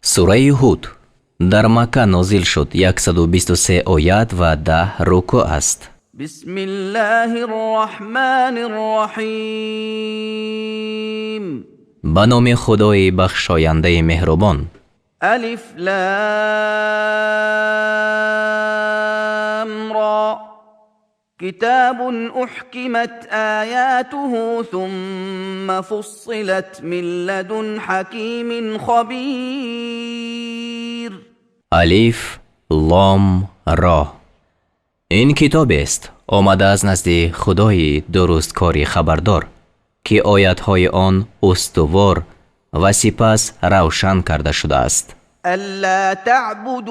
сураи ҳуд дар Макка нозил шуд. 123 оят ва 10 рукӯъ аст. بسم الله الرحمن الرحیم. ба номи худои бахшояндаи меҳрубон. الف لام را كتاب أحكمت آياته ثم فصلت من لدن حكيم خبير. алиф лом ро. ин китоб аст омада аз назди худои дурусткори хабардор ки оятҳои он устувор ва сипас равшан карда шудааст. ألا تعبدوا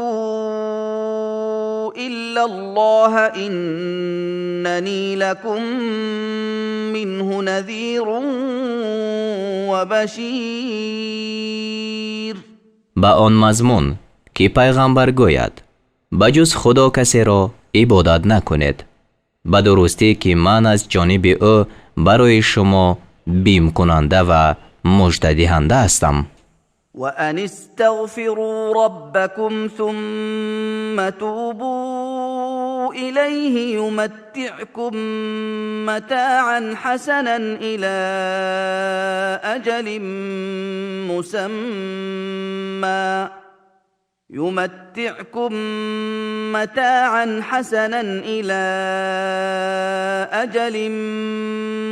إلا الله إنني لكم منه نذير وبشير. ба он мазмун ки пайғамбар гӯяд ба ҷуз худо касеро ибодат накунед, ба дурустӣ ки ман аз ҷониби ӯ барои шумо бимкунанда ва муждадиҳанда ҳастам. وأن استغفروا ربكم ثم توبوا إليه يمتعكم متاعا حسنا إلى أجل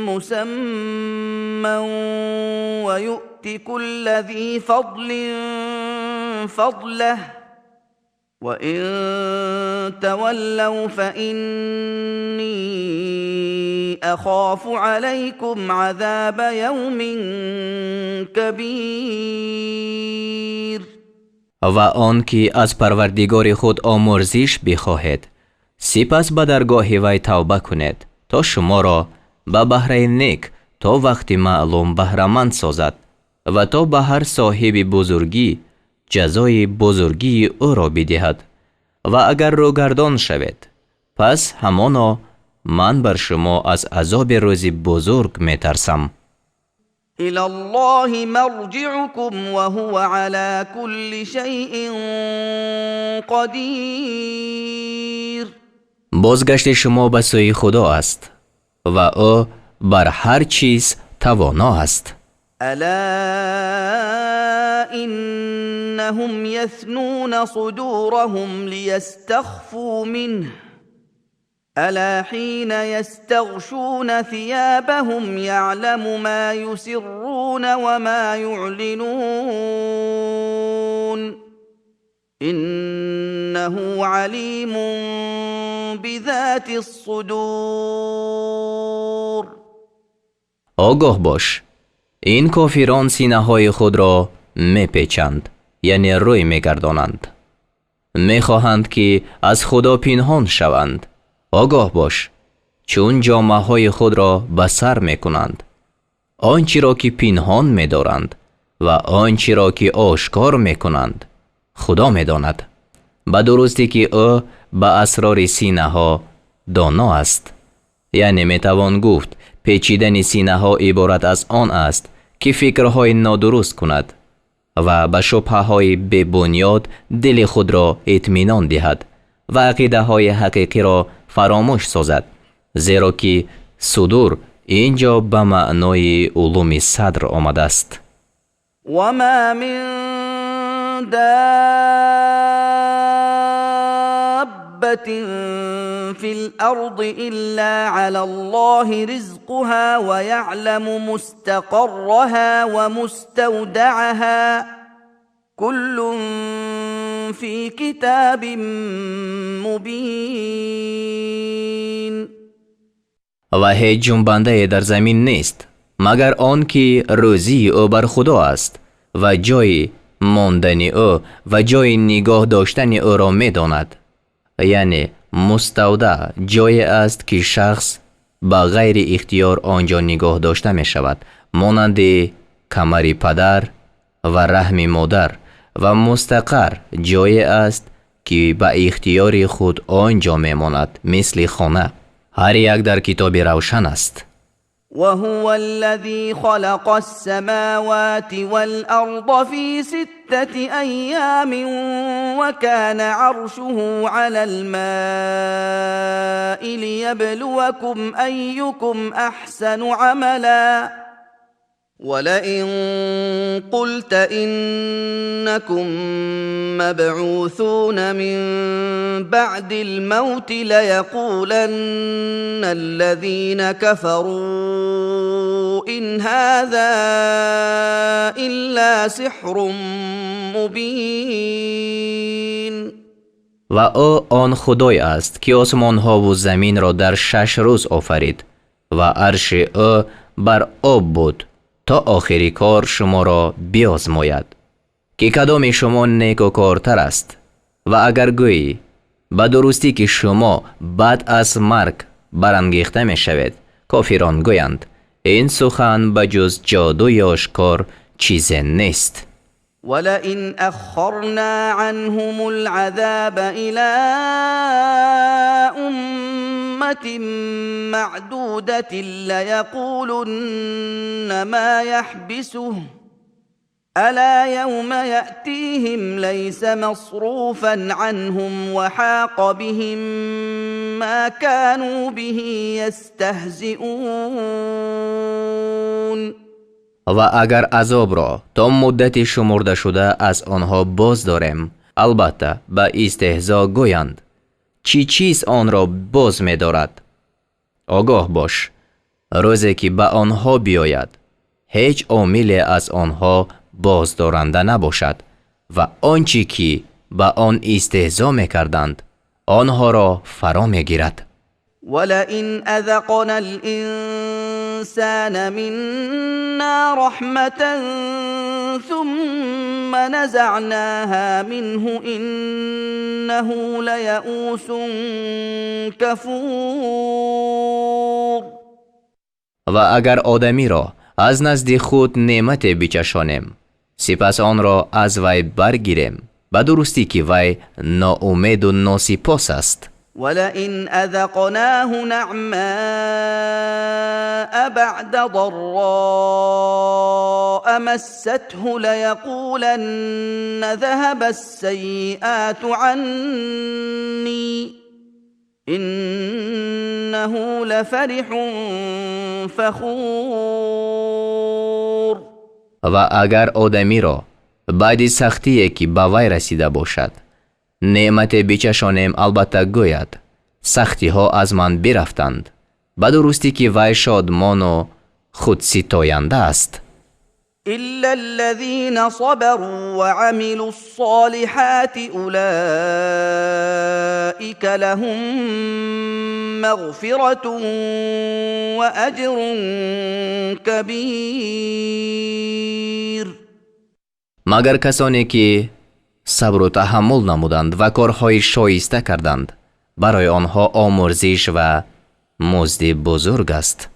مسمى ويؤت كل ذي فضل فضله وإن تولوا فإني أخاف عليكم عذاب يوم كبير. ва он ки аз парвардигори худ омӯрзиш бихоҳед, сипас ба даргоҳи вай тавба кунед то шуморо ба баҳраи нек то вақти маълум баҳраманд созад ва то ба ҳар соҳиби бузургӣ ҷазои бузургии ӯро бидиҳад. ва агар рӯгардон шавед, пас ҳамоно ман бар шумо аз азоби рӯзи бузург метарсам. إلى الله مرجعكم وهو على كل شيء قدير. бозгашти шумо ба сӯи худо аст ва ӯ бар ҳар чиз тавоно аст. ألا إنهم يثنون صدورهم ليستخفوا منه ألا حين يستغشون ثيابهم يعلم ما يسرون وما يعلنون إنه عليم بذات الصدور. آگاه باش، این کافران سینه‌های خود را میپیچند، یعنی روی میگردانند، میخواهند که از خدا پنهان شوند. آگاه باش، چون جامه‌های خود را به سر میکنند، آنچه را که پنهان می‌دارند و آنچه را که آشکار میکنند خدا میداند. به درستی که او به اسرار سینه‌ها دانا است. یعنی میتوان گفت پیچیدن سینه‌ها عبارت از آن است که فکرهای نادرست کند و به شبهه‌های بی بنیاد دل خود را اطمینان دهد و عقیده‌های حقیقی را فراموش سازد، زیرا که صدور اینجا به معنای علوم صدر آمده است. و ما من دابة في الأرض إلا على الله رزقها ويعلم مستقرها ومستودعها كل في كتاب مبين. و هیچ جنبنده در زمین نیست مگر آن که روزی او بر خدا است و جای ماندن او و جای نگاه داشتن او را می داند. یعنی مستودع جای است که شخص با غیر اختیار آنجا نگاه داشته می شود، مانند کمر پدر و رحم مادر، و مستقر جای است که به اختیار خود آنجا می ماند، مثل خانه. هر یک در کتاب روشن است. وهو الذي خلق السماوات والأرض في 6 أيام وكان عرشه على الماء ليبلوكم أيكم أحسن عملا ولئن قلت إنكم مبعوثون من بعد الموت ليقولن الذين كفروا إن هذا إلا سحر مبين. و او آن خدای است که آسمان ها و زمین را در 6 روز آفرید و عرش او بر آب بود تا آخری کار شما را بیازماید که کدام شما نیکوکارتر است و اگر گویی به درستی که شما بعد از مرگ برانگیخته می شوید، کافران گویند این سخن بجز جادوی آشکار چیز نیست. ولئن أخرنا عنهم العذاب إلى أمة معدودة ليقولن ما يحبسه ألا يوم يأتيهم ليس مصروفا عنهم وحاق بهم ما كانوا به يستهزئون. و اگر عذاب را تا مدتی شمرده شده از آنها باز داریم، البته به استهزا گویند چی چیز آن را باز می دارد. آگاه باش روزی که به آنها بیاید هیچ عاملی از آنها باز دارنده نباشد و آنچه که به آن استهزا می کردند آنها را فرا می گیرد. ولئن أذقنا الإنسان منا رحمة ثم نزعناها منه إنه ليئوس كفور. و اگر آدمی را از نزد خود نعمت بچشانیم سپس آن را از وی برگیریم به درستی که وی ناامید و ناسپاس است. ولئن أذقناه نعماء بعد ضراء مسته ليقولن ذهب السيئات عني إنه لفرح فخور. و اگر آدمی را بعد سختی که به وی رسیده باشد نعمت بچشانیم البته گوید سختی ها از من برفتند به درستی که وی شادمان و خودستاینده است. إلا الذين صبروا وعملوا الصالحات أولئك لهم مغفرة وأجر كبير. مگر کسانی که صبر و تحمل نمودند و کارهای شایسته کردند برای آنها آمرزش و مزد بزرگ است.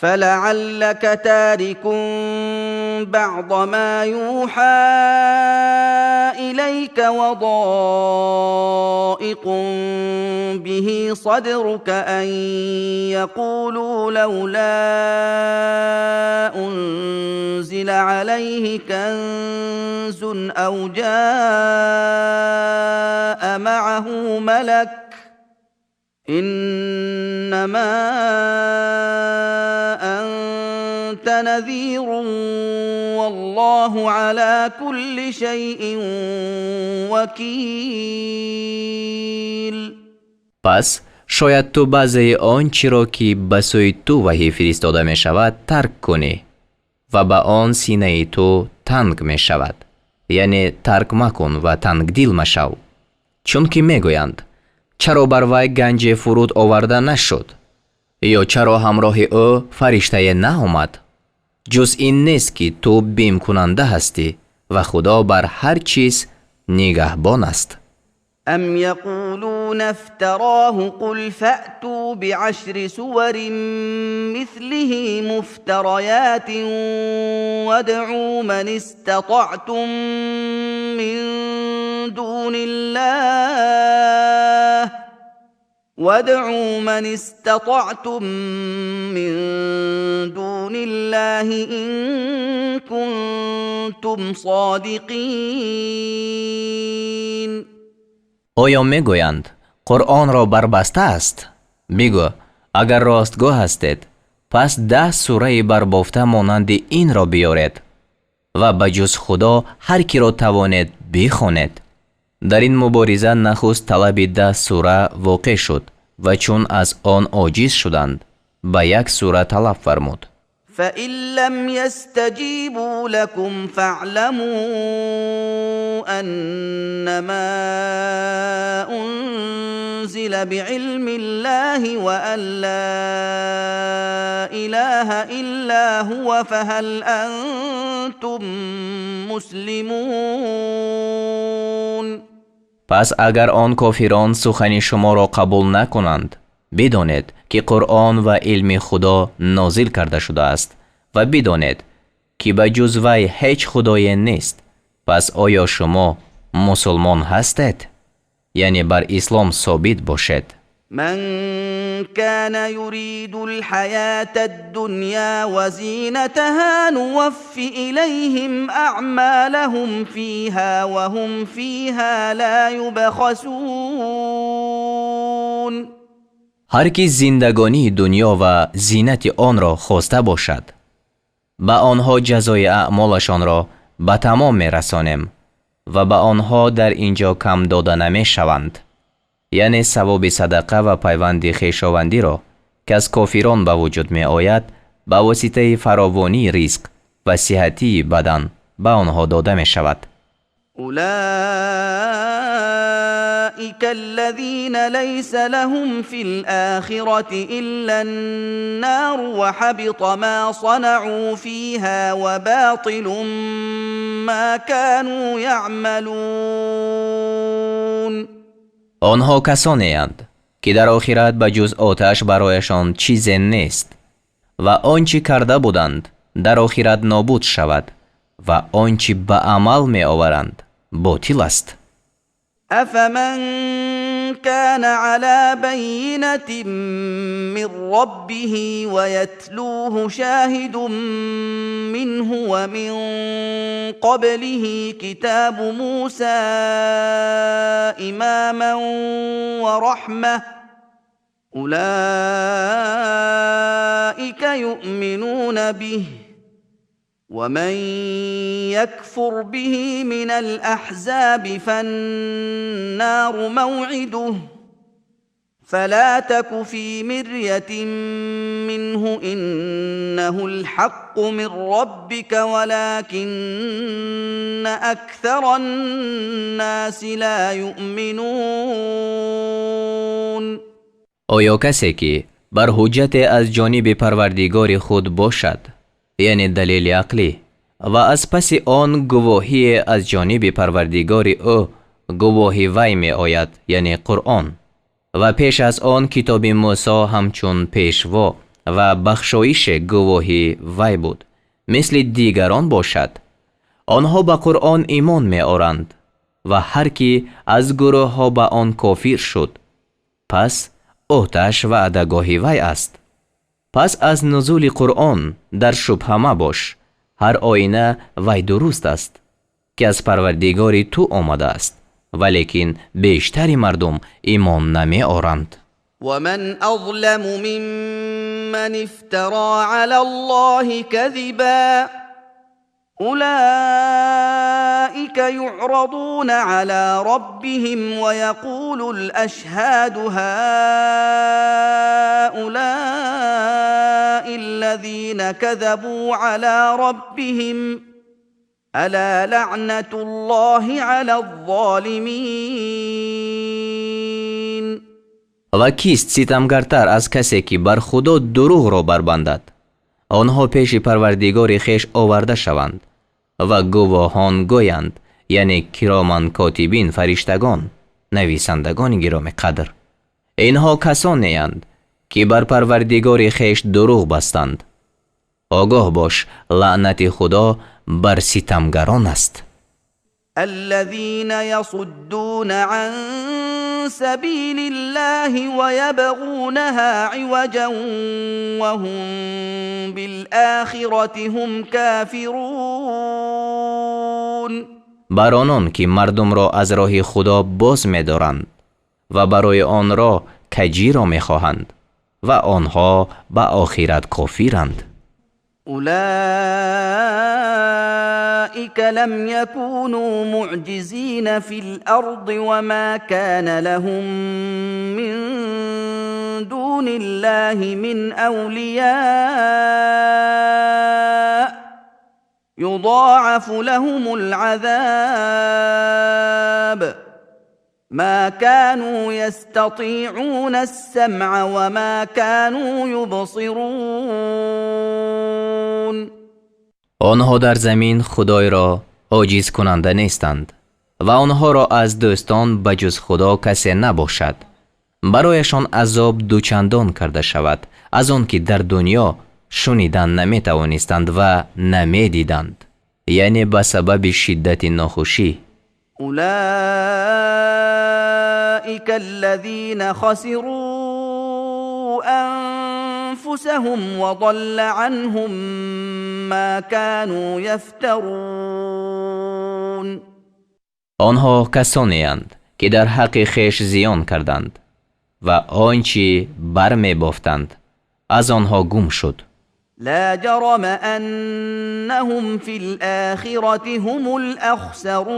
فلعلك تارك بعض ما يوحى إليك وضائق به صدرك أن يقولوا لولا أنزل عليه كنز أو جاء معه ملك إنما أنت نذير والله على كل شيء وكيل. پس شاید تو بعضی آنچه را که به سوی تو وحی فرستاده می شود ترک کنی و به آن سینه تو تنگ می شود، یعنی ترک مکن و تنگ دل مشو، چون که می گویند چرا بر وی گنج فرود آورده نشد یا چرا همراه او فرشته نآمد؟ جز این نیست که تو بیم کننده هستی و خدا بر هر چیز نگهبان است. ام یقولون افتراه قل فأتوا بعشر سور مثله مفتریات وادعوا من استطعتم من دون الله وادعوا من استطعتم من دون الله إن كنتم صادقين. آیا میگویند قرآن را بربسته است؟ بگو اگر راستگو هستید پس 10 سوره بربافته مانند این را بیارید و بجز خدا هر کی را توانید بخوانید. در این مبارزه نخست طلب 10 سوره واقع شد و چون از آن عاجز شدند به 1 سوره طلب فرمود. فإن لم يستجيبوا لكم فاعلموا أنما أنزل بعلم الله وأن لا إله إلا هو فهل أنتم مسلمون. پس اگر آن کافران سخن شما را قبول نکنند بدانید که قرآن و علم خدا نازل کرده شده است و بدانید که به جز وی هیچ خدای نیست. پس آیا شما مسلمان هستید؟ یعنی بر اسلام ثابت باشید. من كان يريد الحياة الدنيا وزينتها نوف إليهم أعمالهم فيها وهم فيها لا يبخسون. هر کی زندگانی دنیا و زینت آن را خواسته باشد به آنها جزای اعمالشان را به تمام می رسانیم و به آنها در اینجا کم داده نمی شوند. یعنی ثواب صدقه و پیوند خویشاوندی را که از کافران به وجود می آید به واسطه فراوانی رزق و صحتی بدن به آنها داده می شود. أولئك الذين ليس لهم في الآخرة إلا النار وحبط ما صنعوا فيها وباطل ما كانوا يعملون. آنها کسانی اند که در آخرت به جز آتش برایشان چیزی نیست و آنچه کرده بودند در آخرت نابود شود و آنچه به عمل می آورند باطل است. أفمن كان على بينة من ربه ويتلوه شاهد منه ومن قبله كتاب موسى إماما ورحمة أولئك يؤمنون به ومن يكفر به من الأحزاب فالنار موعده فلا تك في مرية منه إنه الحق من ربك ولكن أكثر الناس لا يؤمنون. آیا کسی که بر حجت از جانب پروردگار خود باشد یعنی دلیل عقلی و از پس آن گواهی از جانب پروردگار او گواهی وی می آید یعنی قرآن و پیش از آن کتاب موسی همچون پیشوا و بخشایش گواهی وی بود مثل دیگران باشد، آنها به قرآن ایمان می آورند و هر کی از گروه ها به آن کافر شد پس آتش و عدگاهی وی است. پس از نزول قرآن در شبهه مباش، هر آینه وی درست است که از پروردگار تو آمده است، ولیکن بیشتری مردم ایمان نمی آورند. ومن أظلم ممن افترى على الله كذبا أولئك يعرضون على ربهم ويقول الأشهاد هؤلاء الذين كذبوا على ربهم ألا لعنة الله على الظالمين. و کیست ستمگرتر از کسی که بر خدا دروغ را بربندد؟ آنها پیش پروردگار خیش آورده شوند و گواهان گویند، یعنی کرامان کاتبین فرشتگان نویسندگان گرامی قدر. اینها کسانی اند که بر پروردگار خیش دروغ بستند. آگاه باش لعنت خدا بر ستمگران است. الذين يصدون عن سبيل الله ويبغونها عوجا وهم بالآخرة هم كافرون. بر آنان که مردم را از راه خدا باز می‌دارند و برای آن را کجی را می‌خواهند و آنها به آخرت کافرند. أولئك لم يكونوا معجزين في الأرض وما كان لهم من دون الله من أولياء يضاعف لهم العذاب ما كانوا يستطيعون السمع وما كانوا يبصرون. آنها در زمین خدای را عاجز کننده نیستند و آنها را از دوستان بجز خدا کسی نباشد. برایشان عذاب دوچندان کرده شود از آن که در دنیا شنیدن نمی توانستند و نمی دیدند، یعنی به سبب شدت ناخوشی. أولئك الذين خسروا أنفسهم وضل عنهم ما كانوا يفترون. آنها کسانی اند که در حق خویش زیان کردند و آنچه برمی بافتند از آنها گم شد. لا جرم أنهم في الآخرة هم الأخسرون.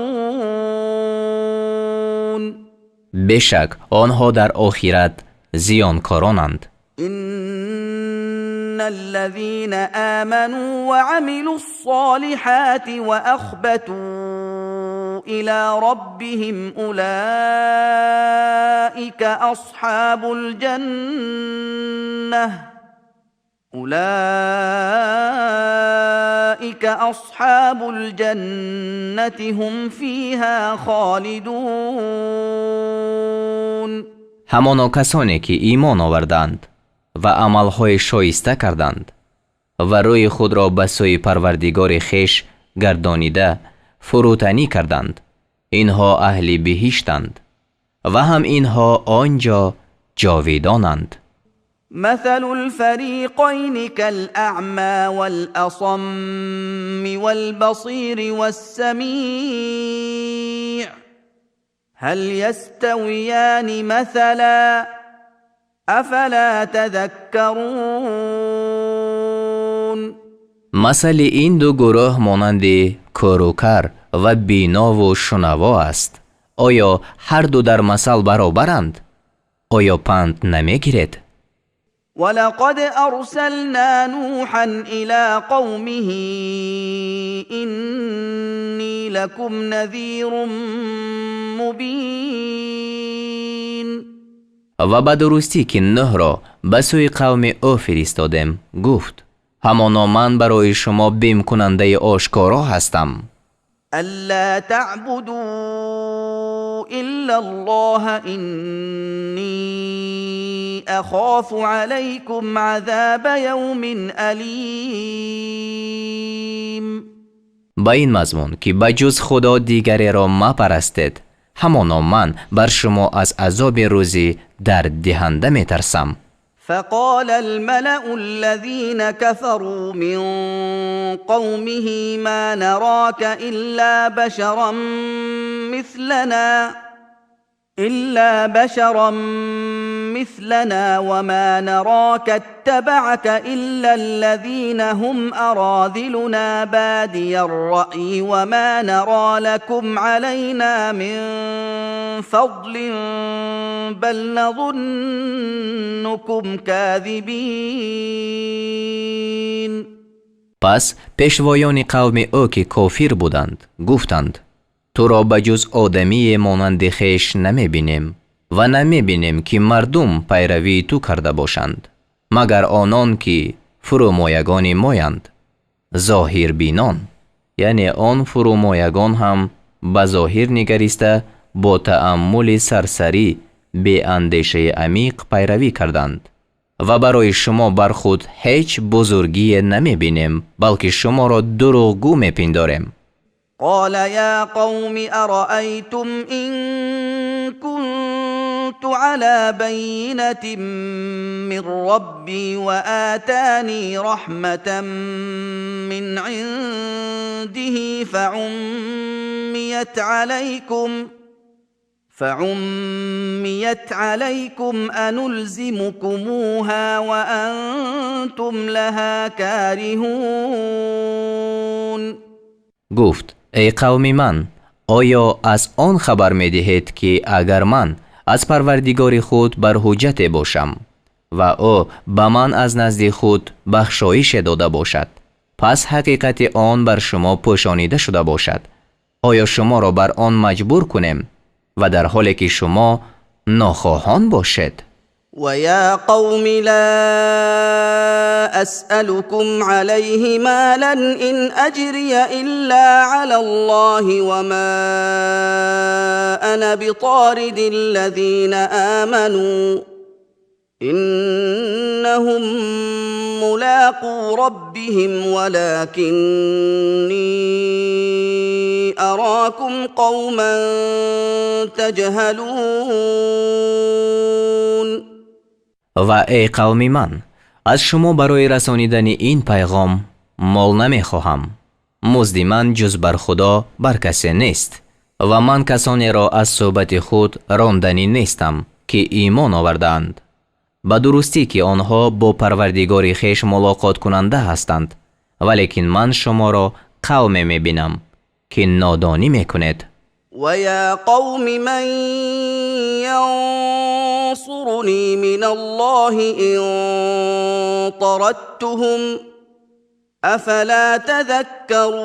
بشک آنها در آخرت زیانکارانند. إن الذين آمنوا وعملوا الصالحات وأخبتوا إلى ربهم أولئك أصحاب الجنة هم فيها خالدون. همانا کسانی که ایمان آوردند و عملهای شایسته کردند و روی خود را به سوی پروردگار خویش گردانیده فروتنی کردند، اینها اهل بهشتند و هم اینها آنجا جاویدانند. مثل الفريقين كالأعمى والأصم والبصير والسميع هل يستويان مثلا أفلا تذكرون. مثل این دو گروه مانند کروکر و بینا و شنوا است. آیا هر دو در مثل برابرند؟ آیا پند نمیگیرید؟ ولقد أرسلنا نوحا إلى قومه إني لكم نذير مبين. و به درستی که نوح را به سوی قوم او فرستادم گفت همانا من برای شما بیم کننده آشکارا هستم. ألا تعبدوا إلا الله إني أخاف عليكم عذاب يوم أليم. با این مضمون که بجز خدا دیگری را مپرستید، همانا من بر شما از عذاب روزی درد دهنده می ترسم. فقال الملأ الذين كفروا من قومه ما نراك إلا بشرا مثلنا وما نراك اتبعك إلا الذين هم أراذلنا بادي الرأي وما نرى لكم علينا من فضل بل نظنكم كاذبين. پس پیشوایان قوم او که کافر بودند گفتند تو را بجز آدمی مانند خویش نمی بینیم و نمی بینیم که مردم پیروی تو کرده باشند مگر آنان که فرومایگان مایند. ظاهر بینان یعنی آن فرومایگان هم به ظاهر نگریسته با تأمل سرسری به اندیشه عمیق پیروی کردند و برای شما بر خود هیچ بزرگی نمی بینیم بلکه شما را دروغگو می پنداریم. قال يا قوم أرأيتم إن كنت على بينة من ربي وآتاني رحمة من عنده فعميت عليكم أنلزمكموها وأنتم لها كارهون. گفت ای قوم من، آیا از آن خبر می دهید که اگر من از پروردگار خود بر حجت باشم و او به من از نزد خود بخشایش داده باشد، پس حقیقت آن بر شما پوشانیده شده باشد، آیا شما را بر آن مجبور کنیم و در حالی که شما ناخواهان باشید؟ ويا قوم لا أسألكم عليه مالا إن أجري إلا على الله وما أنا بطارد الذين آمنوا إنهم ملاقو ربهم ولكني أراكم قوما تجهلون. و ای قوم من، از شما برای رسانیدن این پیغام مال نمی خواهم. مزد من جز بر خدا بر کسی نیست و من کسانی را از صحبت خود راندنی نیستم که ایمان آوردند، به درستی که آنها با پروردگار خویش ملاقات کننده هستند، ولیکن من شما را قوم می بینم که نادانی می کنید. ويا قوم من ينصرني من الله إن طردتهم أفلا تذكرون.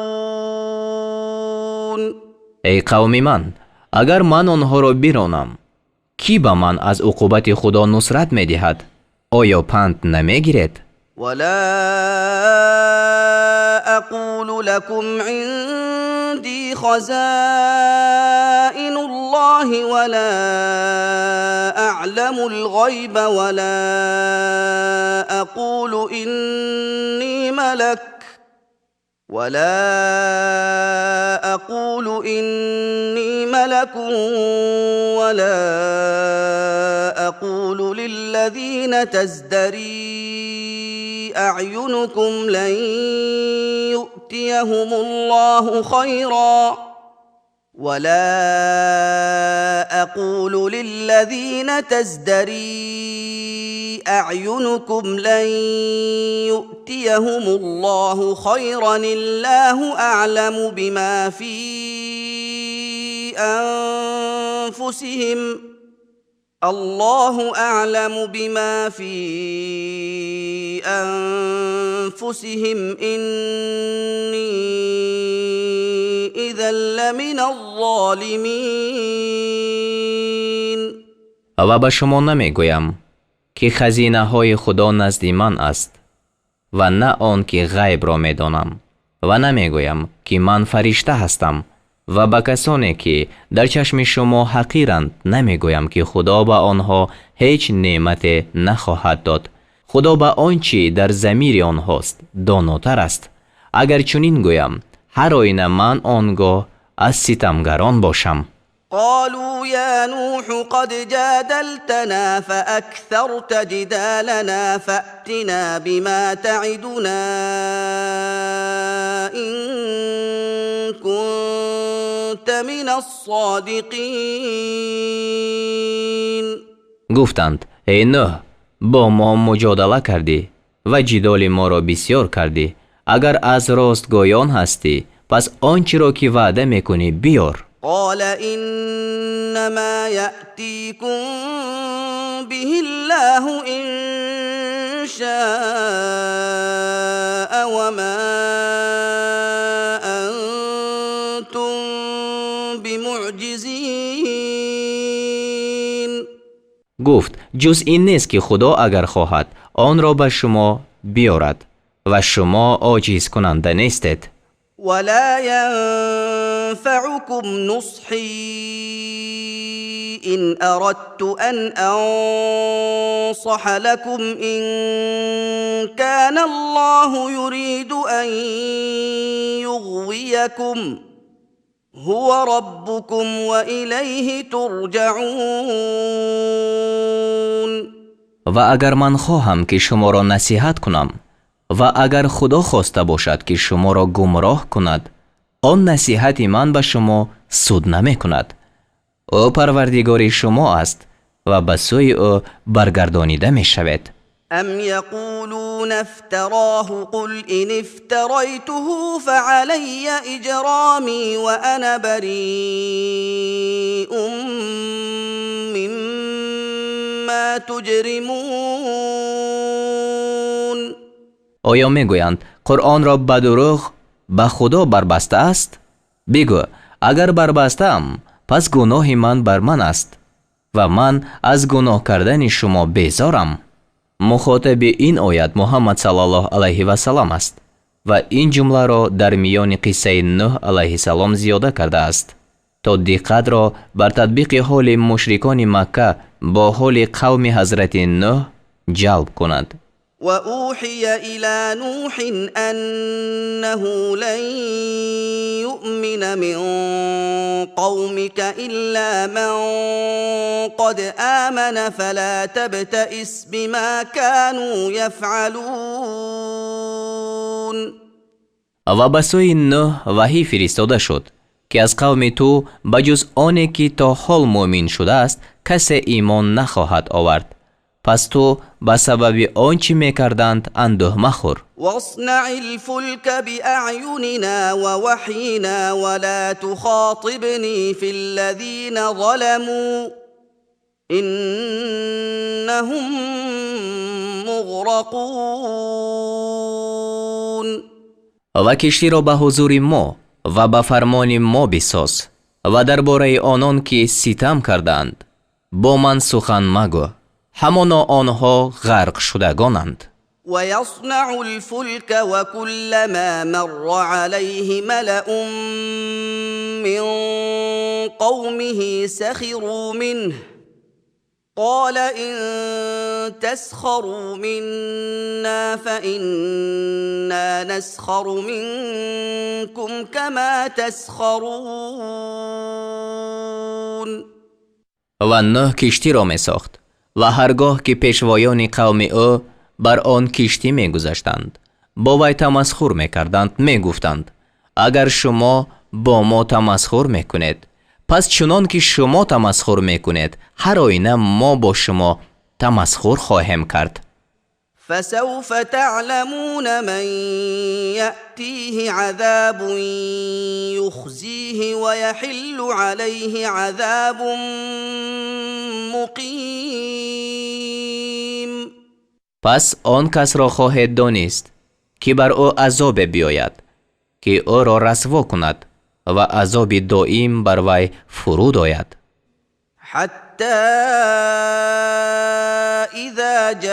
ای قوم من، اگر من آنها را بیرانم، کی به من از عقوبت خدا نصرت می دهد؟ آیا پند نمی گیرید؟ ولا أقول لكم عندي خزائن الله ولا أعلم الغيب ولا أقول إني ملك ولا أقول للذين تزدري أعينكم لن يؤتيهم الله خيرا الله أعلم بما في أنفسهم إني إذا لمن الظالمين. و به شما نمی گویم که خزینه های خدا نزد من است و نه آن که غیب را می دانم، و نمی گویم که من فرشته هستم و به کسانی که در چشم شما حقیرند نمی گویم که خدا به آنها هیچ نعمت نخواهد داد. خدا به آنچه در ضمیر آنهاست داناتر است. اگر چنین گویم، هر آینه من آنگاه از ستمگران باشم. قالوا يا نوح قد جادلتنا فأكثرت جدالنا فأتنا بما تعدنا إن كنت من الصادقين. گفتند ای نوح، با ما مجادله کردی و جدال ما را بسیار کردی. اگر از راستگویان هستی، پس آنچه را که وعده میکنی بیار. قال إنما يأتيكم به الله إن شاء وما أنتم بمعجزين. گفت جز این نیست که خدا اگر خواهد آن را به شما بیارد و شما عاجز کننده نیستید. ولا ينفعكم نصحي إن أردت أن أنصح لكم إن كان الله يريد أن يغويكم هو ربكم وإليه ترجعون. و اگر من خواهم که شما را نصیحت کنم و اگر خدا خواسته باشد که شما را گمراه کند، آن نصیحت من به شما سود نمی کند. او پروردگار شما است و به سوی او برگردانیده می شود. أم يقولون افتراه قل إن افتريته فعلي إجرامي وأنا بريء مما تجرمون. آیا میگویند قرآن را به دروغ به خدا بربسته است؟ بگو اگر بربستم پس گناه من بر من است و من از گناه کردن شما بیزارم. مخاطب این آیت محمد صلی الله علیه و سلم است و این جمله را در میان قصه نوح علیه السلام زیاده کرده است تا دقت را بر تطبیق حال مشرکان مکه با حال قوم حضرت نوح جلب کند. وأوحي إلى نوح أنه لن يؤمن من قومك إلا من قد آمن فلا تبتئس بما كانوا يفعلون. و به سوی نوح وحی فرستاده شد که از قوم تو بجز آنی که تا حال مؤمن شده است کسی ایمان نخواهد آورد. پس تو به سبب آنچه میکردند اندوه مخور. واصنع الفلك بأعيننا ووحينا ولا تخاطبني في الذين ظلموا إنهم مغرقون. و کشتی را به حضور ما و به فرمان ما بساز و درباره آنان که ستم کردند با من سخن مگو، همانا آنها غرق شدگانند. ويصنع الفلك وكلما مر عليه ملأ من قومه سخروا منه قال إن تسخروا منا فإنا نسخر منكم كما تسخرون. و نوح کشتی را می ساخت و هرگاه که پیشوایان قوم او بر آن کشتی می گذشتند با وی تمسخر می کردند، می گفتند اگر شما با ما تمسخر می کنید پس چنان که شما تمسخر می کنید هر آینه ما با شما تمسخر خواهیم کرد. فسوف تعلمون من يأتيه عذاب يخزيه ويحل عليه عذاب مقیم. پس آن کس را خواهد دانست که بر او عذاب بیاید که او را رسوا کند و عذاب دائم بر وی فرود آید. حتى إذا جاء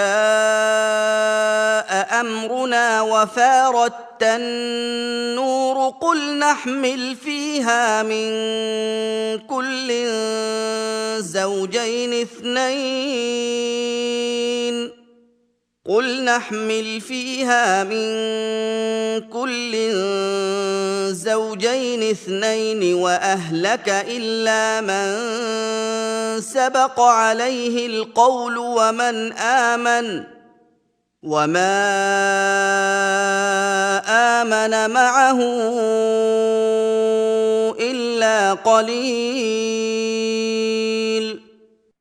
أمرنا وفارت النور قل نحمل فيها من كل زوجين اثنين وأهلك إلا من سبق عليه القول ومن آمن وما آمن معه إلا قليل.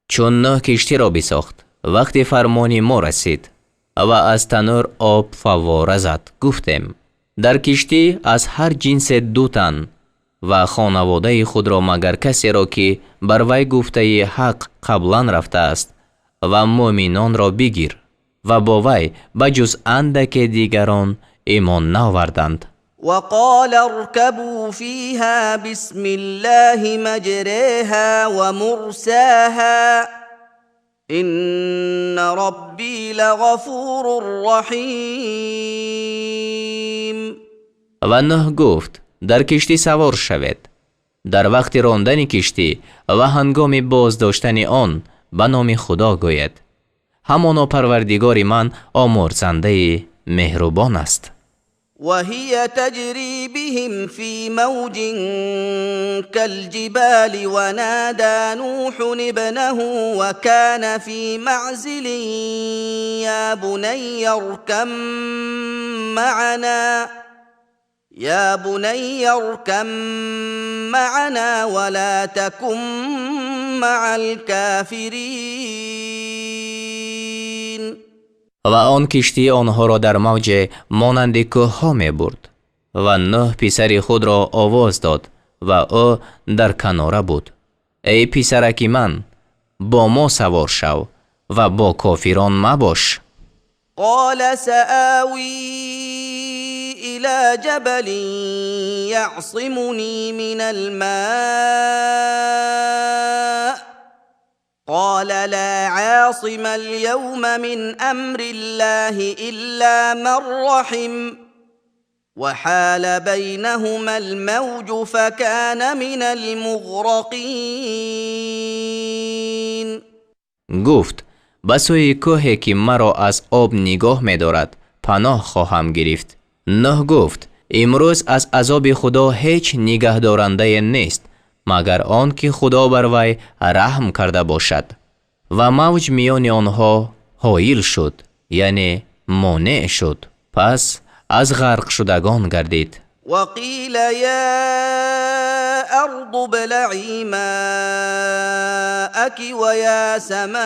چون نوح کشتی را بساخت وقتی فرمان ما رسید و از تنور آب فواره زد گفتیم در کشتی از هر جنس 2 تن و خانواده خود را مگر کسی را که بر وی گفته حق قبلا رفته است و مؤمنان را بگیر و با وی بجز اندک دیگران ایمان نآوردند. وقال اركبوا فيها بسم الله مجريها ومرساها إن ربي لغفور رحيم. و نوح گفت در کشتی سوار شوید. در وقت راندن کشتی و هنگام بازداشتن آن به نام خدا گوید. همانا پروردگار من آمرزنده مهربان است. وهي تجري بهم في موج كالجبال ونادى نوح ابنه وكان في معزل يا بني اركم معنا ولا تكن مع الكافرين. و آن کشتی آنها را در موج مانند کوه‌ها می برد و نوح پسر خود را آواز داد و او در کناره بود. ای پسرک من، با ما سوار شو و با کافران مباش. قال سآوي إلى جبل يعصمني من الماء قال لا عاصم اليوم من أمر الله إلا من رحم وحال بينهما الموج فكان من المغرقين. گفت به سوی کوهی که مرا از آب نگاه می دارد پناه خواهم گرفت. نوح گفت امروز از عذاب خدا هیچ نگه دارنده نیست مگر آن که خدا بر وی رحم کرده باشد. و موج میان آنها حایل شد، یعنی مانع شد، پس از غرق شدگان گردید. وقيل يا أرض ابلعي ماءك ويا سماء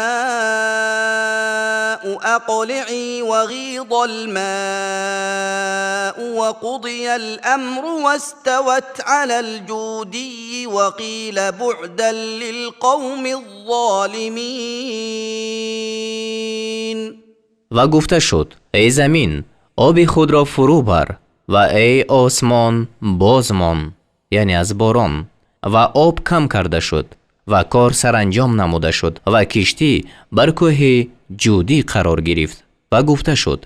أقلعي وغيض الماء وقضي الأمر واستوت على الجودي وقيل بعدا للقوم الظالمين. و گفته شد ای زمین آب خود را فرو بر و ای آسمان بازمان، یعنی از باران، و آب کم کرده شد و کار سرانجام نموده شد و کشتی بر کوه جودی قرار گرفت و گفته شد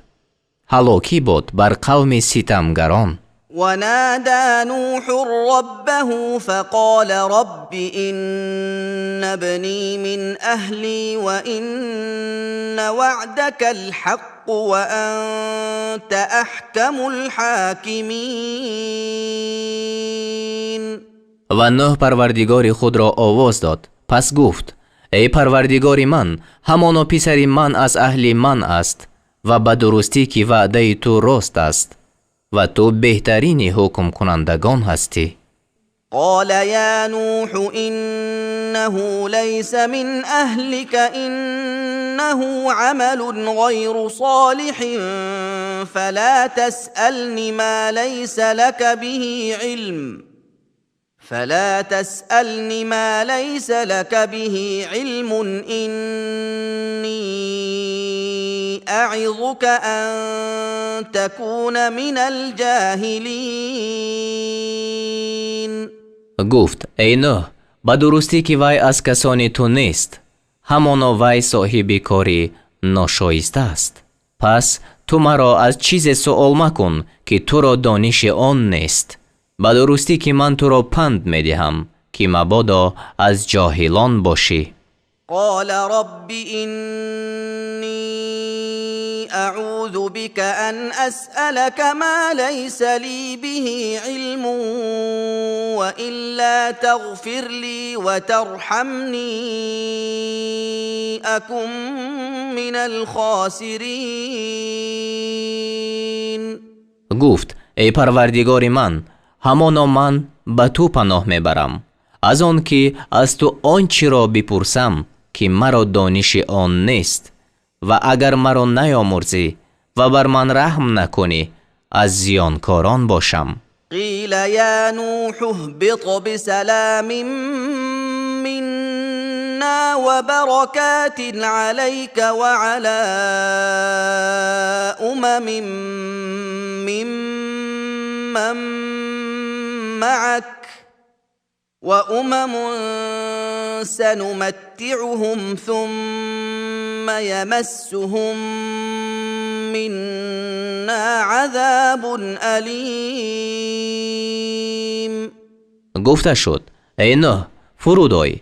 هلاکی باد بر قوم ستمگران. ونادى نوح ربه فقال رب إن ابني من أهلي وإن وعدك الحق وأنت أحكم الحاكمين. و نوح پروردگار خود را آواز داد، پس گفت ای پروردگار من، همانا پسر من از اهل من است و به درستی که وعده تو راست است و تو بهترین حکم کنندگان هستی. قال يا نوح إنه ليس من أهلك إنه عمل غير صالح فلا تسألني ما ليس لك به علم إني أعظك أن تكون من الجاهلين. گفت ای نوح، به درستی که وی از کسانی تو نیست، همانا وی صاحب کاری ناشایسته است. پس تو مرا از چیز سؤال مکن که تو را دانش آن نیست. به درستی که من تو را پند می دهم که مبادا از جاهلان باشی. قال رب إني أعوذ بك أن أسألك ما ليس لي به علم وإلا تغفر لي وترحمني أكن من الخاسرين. گفت ای پروردگار من، همانا من به تو پناه میبرم از آن که از تو آنچه را بپرسم که مرا دانش آن نیست و اگر مرا نیامرزی و بر من رحم نکنی از زیانکاران باشم. قیل یا نوح اهبط بسلام منا وبركات عليك وعلى أمم ممن معك وأمم سنمتعهم ثم يمسهم منا عذاب أليم. گفته شد ای نوح فرود آی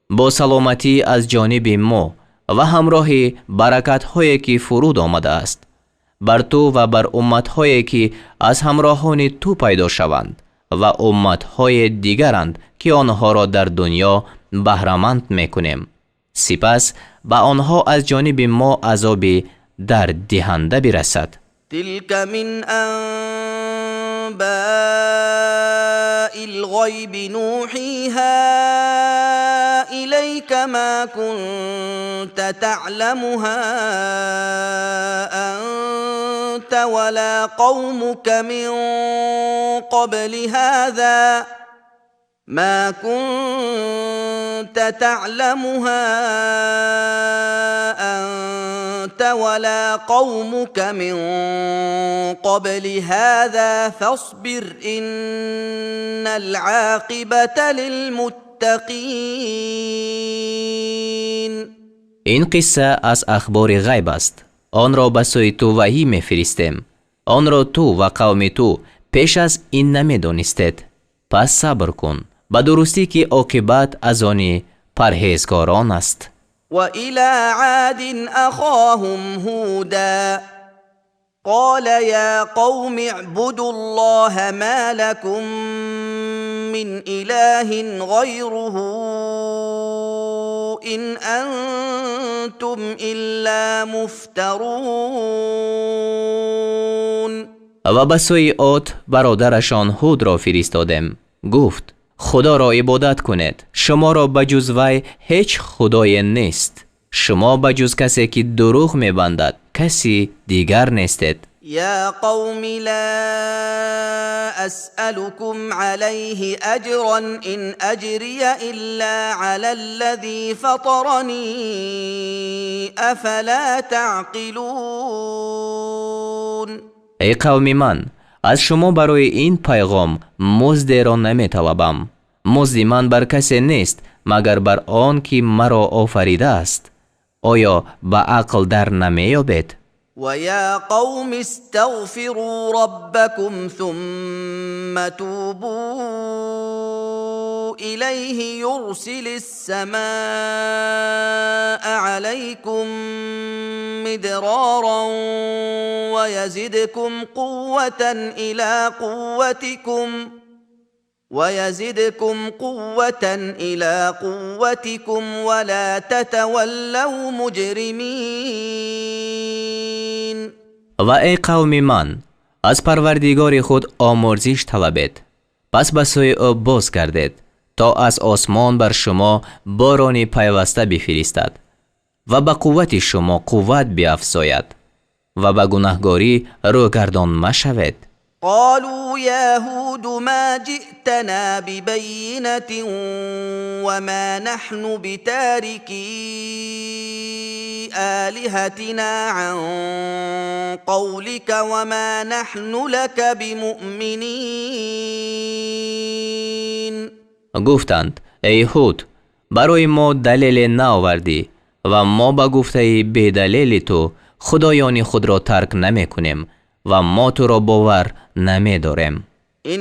با سلامتی از جانب ما و همراه برکت هایی که فرود آمده است بر تو و بر امت‌هایی که از همراهان تو پیدا شوند و امت‌های دیگرند که آنها را در دنیا بهره‌مند می‌کنیم. سپس به آنها از جانب ما عذاب در دهنده برسد. تلك من انباء الغیب نوحیها الیک ما كنت تعلمها انت ولا قومك من قبل هذا ما كنت تعلمها أنت ولا قومك من قبل هذا فاصبر إن العاقبة للمتقين. این قصه از اخبار غیب است. آن را به سوی تو وحی می‌فرستیم. آن را تو و قوم تو پیش از این نمی‌دانستید. پس صبر کن، به درستی که عاقبت از آن پرهیزگاران است. و الى عاد اخاهم هودا قال یا قوم اعبدوا الله ما لكم من اله غیره ان انتم الا مفترون. و به سوی عاد برادرشان هود را فرستادیم. گفت خدا را عبادت کنید. شما را بجز وی هیچ خدای نیست. شما بجز کسی که دروغ می‌بندد کسی دیگر نیستید. یا قوم لا اسألكم علیه اجرا ان اجری الا علی الذی فطرنی افلا تعقلون. ای قوم من، از شما برای این پیغام مزد را نمی طلبم. مزد من بر کسی نیست مگر بر آن که مرا آفریده است. آیا به عقل در نمی یابید؟ و یا قوم استغفروا ربکم ثم توبوا الیه یرسل السماء علیکم مدرارا ويزدكم قوة إلى قوتكم ولا تتولوا مجرمين. و ای قوم من، از پروردگار خود آمرزش طلبید. پس به سوی او باز گردید تا از آسمان بر شما بارانی پیوسته بفرستد و به قوت شما قوت بیفزاید و به گناهکاری روگردان مشوید. قالوا يا هود ما جئتنا ببينة وما نحن بتاركي آلهتنا عن قولك وما نحن لك بمؤمنين. گفتند ای هود، برای ما دلیل نآوردی و ما به گفته بی دلیل تو خدایان خود را ترک نمی کنیم و ما تو را باور نمی داریم. إن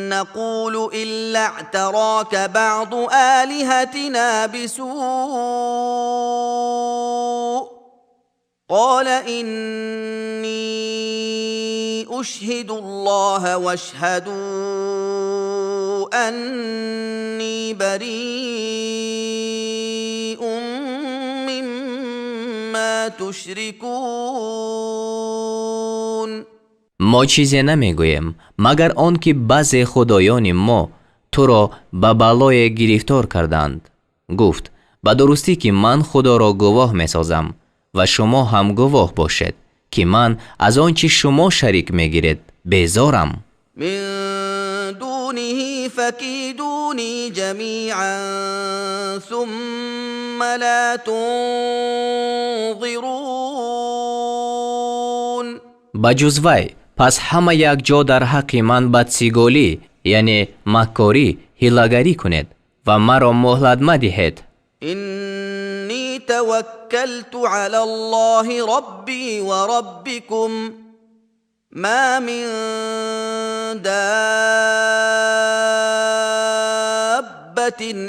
نقول إلا اعتراك بعض آلهتنا بسوء قال إني أشهد الله واشهدوا أني بريء مما تشركون. ما چیزی نمیگوییم مگر آن که بعضی خدایان ما تو را به بلای گرفتار کردند. گفت به درستی که من خدا را گواه میسازم و شما هم گواه باشید که من از آنچه شما شریک میگیرید بیزارم. من دونه فکیدونی جمیعا ثم لا تنظرون. بجز وی پس همه یک جا در حق من بدسیگالی یعنی مکاری حیله‌گری کنید و مرا مهلت مدهید. اینی توکلت علی الله ربی و ربکم ما من دابة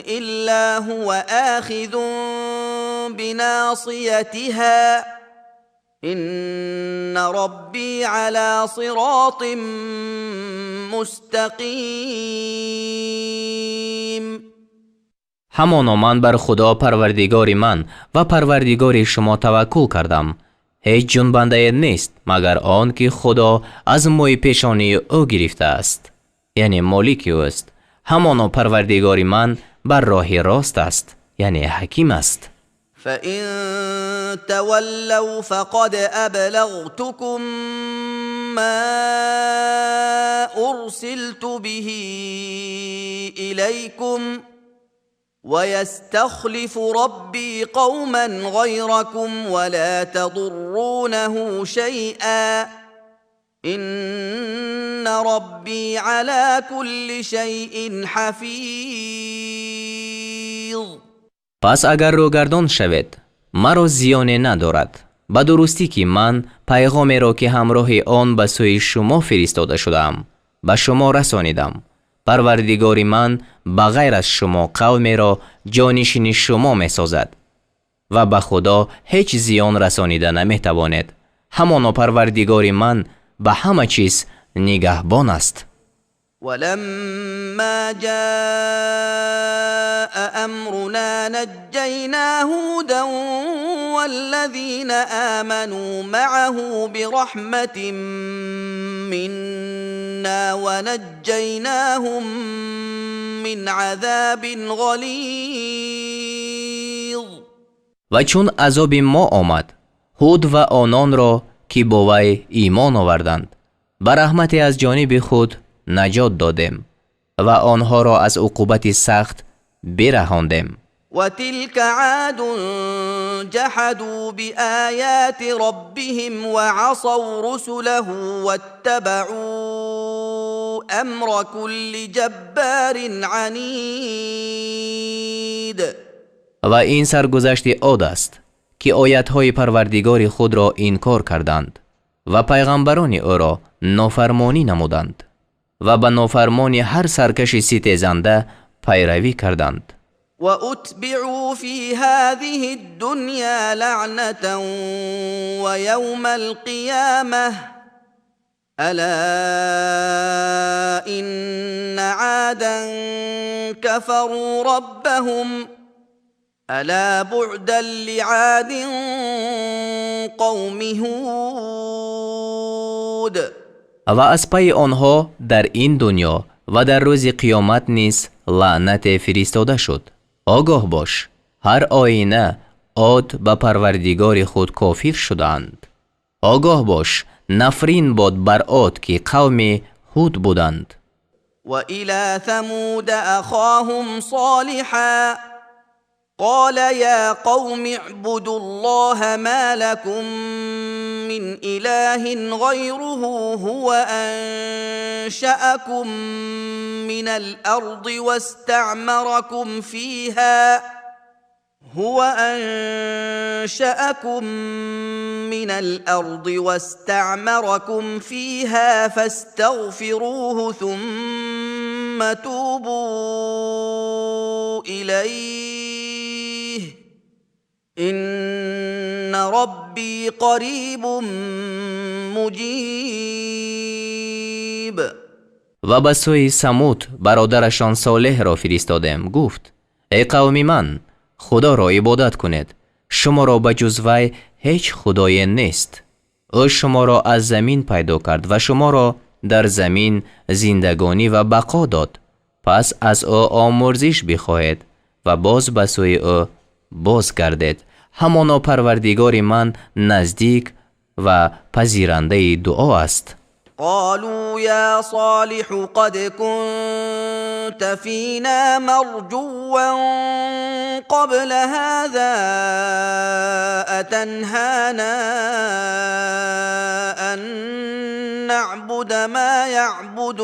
الا هو آخذ بناصیتها إن ربي على صراط مستقيم. همانا من بر خدا پروردگار من و پروردگار شما توکل کردم. هیچ جنبنده نیست مگر آن که خدا از موی پیشانی او گرفته است، یعنی مالک او است. همانا پروردگار من بر راه راست است، یعنی حکیم است. فإن تولوا فقد أبلغتكم ما أرسلت به إليكم ويستخلف ربي قوما غيركم ولا تضرونه شيئا إن ربي على كل شيء حفيظ. پس اگر روگردان شوید مرا زیانی ندارد، به درستی که من پیغامی را که همراه آن به سوی شما فرستاده شدم به شما رسانیدم. پروردگار من بغیر از شما قومی را جانشین شما می سازد و به خدا هیچ زیان رسانیده نمی توانید. همانا پروردگار من به همه چیز نگهبان است. ولما جاء أمرنا نجينا هودا والذين آمنوا معه برحمة منا ونجيناهم من عذاب غلیظ. و چون عذاب ما آمد هود و آنان را که با وی ایمان آوردند به رحمتی از جانب خود نجات دادیم و آنها را از عقوبت سخت برهاندیم. وتلك عاد جحدوا بآيات ربهم وعصوا رسله واتبعوا أمر كل جبار عنید. و این سرگذشت عاد است که آیت‌های پروردگار خود را انکار کردند و پیغمبران او را نافرمانی نمودند و به نافرمانی هر سرکش ستیزنده پیروی کردند. و اتبعوا فی هذه الدنیا لعنة و یوم القیامة الا ان عادا كفروا ربهم الا بعدا لعاد قوم هود. و از پی آنها در این دنیا و در روز قیامت نیز لعنت فرستاده شد. آگاه باش هر آینه عاد به پروردگار خود کافر شدند. آگاه باش نفرین باد بر عاد که قوم هود بودند. و الى ثمود اخاهم صالحا قال يا قوم اعبدوا الله ما لكم من إله غيره هو أنشأكم من الأرض واستعمركم فيها فاستغفروه ثم توبوا إليه إن ربي قریب مجیب. و به سوی ثمود برادرشان صالح را فرستادم. گفت ای قوم من خدا را عبادت کنید. شما را به جز وی هیچ خدای نیست. او شما را از زمین پیدا کرد و شما را در زمین زندگانی و بقا داد. پس از او آمرزش بخواهید و باز به سوی او باز گردید. همانا پروردگار من نزدیک و پذیرنده دعا است. قالوا يا صالح قد كنت فينا مرجوا قبل هذا أتنهانا أن نعبد ما يعبد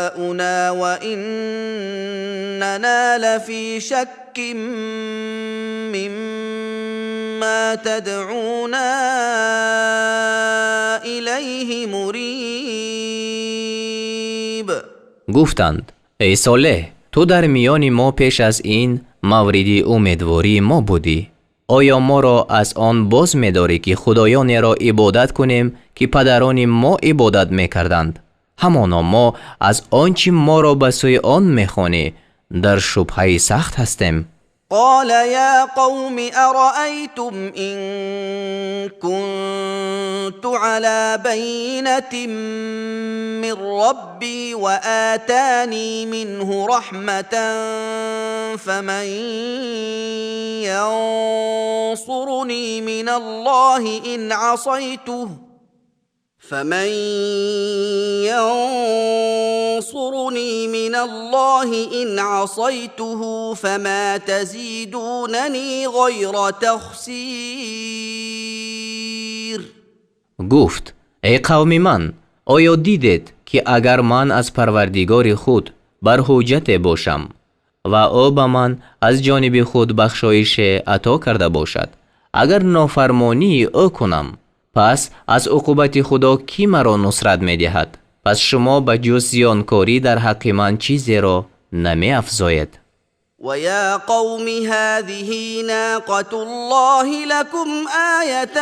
آباؤنا وإننا لفي شك مما تدعونا إليه إليه مريب. گفتند ای صالح، تو در میان ما پیش از این موردی امیدواری ما بودی. آیا ما را از آن باز می‌داری که خدایانی را عبادت کنیم که پدران ما عبادت می‌کردند؟ همانا ما از آنچه ما را به سوی آن می‌خوانی در شبهه سخت هستیم. قال يا قوم أرأيتم إن كنت على بينة من ربي وآتاني منه رحمة فمن ينصرني من الله إن عصيته فما تزيدونني غير تخسير. گفت ای قوم من، آیا دیدید که اگر من از پروردگار خود بر حجت باشم و او به من از جانب خود بخشایش عطا کرده باشد، اگر نافرمانی او کنم، پس از عقوبت خدا کی مرا نصرت می دهد؟ پس شما به جز زیانکاری در حق من چیزی را نمی افزاید. ويا قوم هذه ناقة الله لكم آية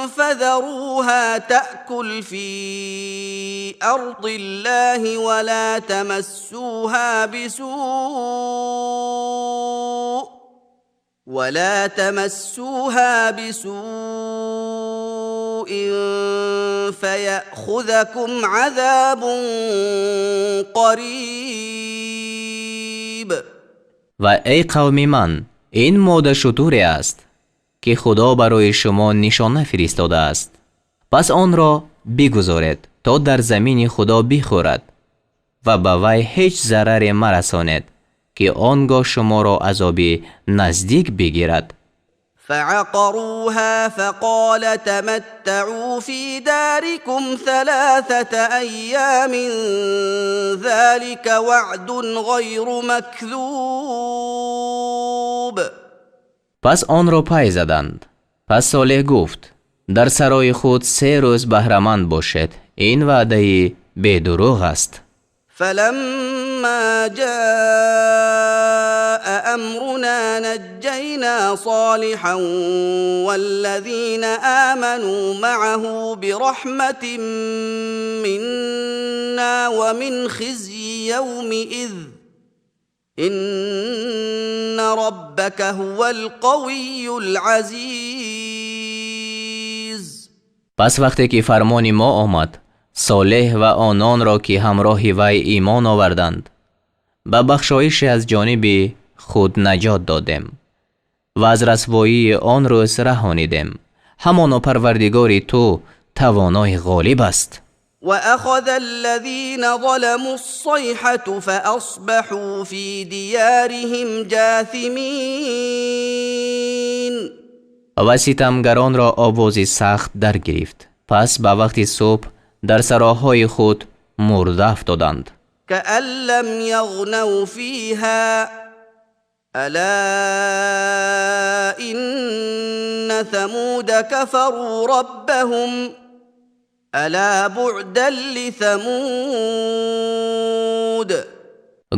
فذروها تأكل في أرض الله ولا تمسوها بسوء فيأخذكم عذاب قریب. و ای قوم من، این ماده شتوری است که خدا برای شما نشانه فرستاده است. پس آن را بگذارید تا در زمین خدا بخورد و به وی هیچ ضرری مرسانید که آنگاه شما را عذابی نزدیک بگیرد. فعقروها فقال تمتعوا في داركم 3 أيام ذلك وعد غير مكذوب. پس آن را پای زدند. پس صالح گفت در سرای خود 3 روز بهره‌مند باشد، این وعده بی‌دروغ است. فلما جاء أمرنا نجينا صالحا والذين آمنوا معه برحمة منا ومن خزي يومئذ إن ربك هو القوي العزيز. پس وقتی که فرمان ما آمد، صالح و آنان را که همراه وی ایمان آوردند به بخشایش از جانب خود نجات دادیم و از رسوایی آن روز رهانیدیم. همانا پروردگار تو توانای غالب است. وأخذ الذين ظلموا الصيحة فأصبحوا في ديارهم جاثمين. و ستمگران را آوازی سخت در گرفت، پس به وقت صبح در سراهای خود مرده افتادند. كأن لم يغنوا فيها ألا إن ثمود كفروا ربهم ألا بعدا لثمود.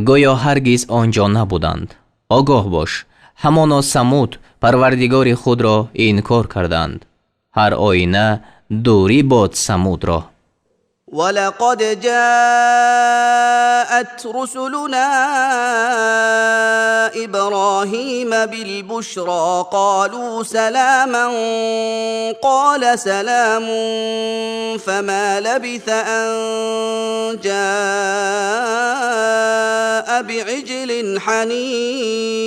گویا هرگز آنجا نبودند. آگاه باش، همانا ثمود پروردگار خود را انکار کردند. هر آینه دوری باد ثمود را. ولقد جاءت رسلنا إبراهيم بالبشرى قالوا سلاما قال سلام فما لبث أن جاء بعجل حنيذ.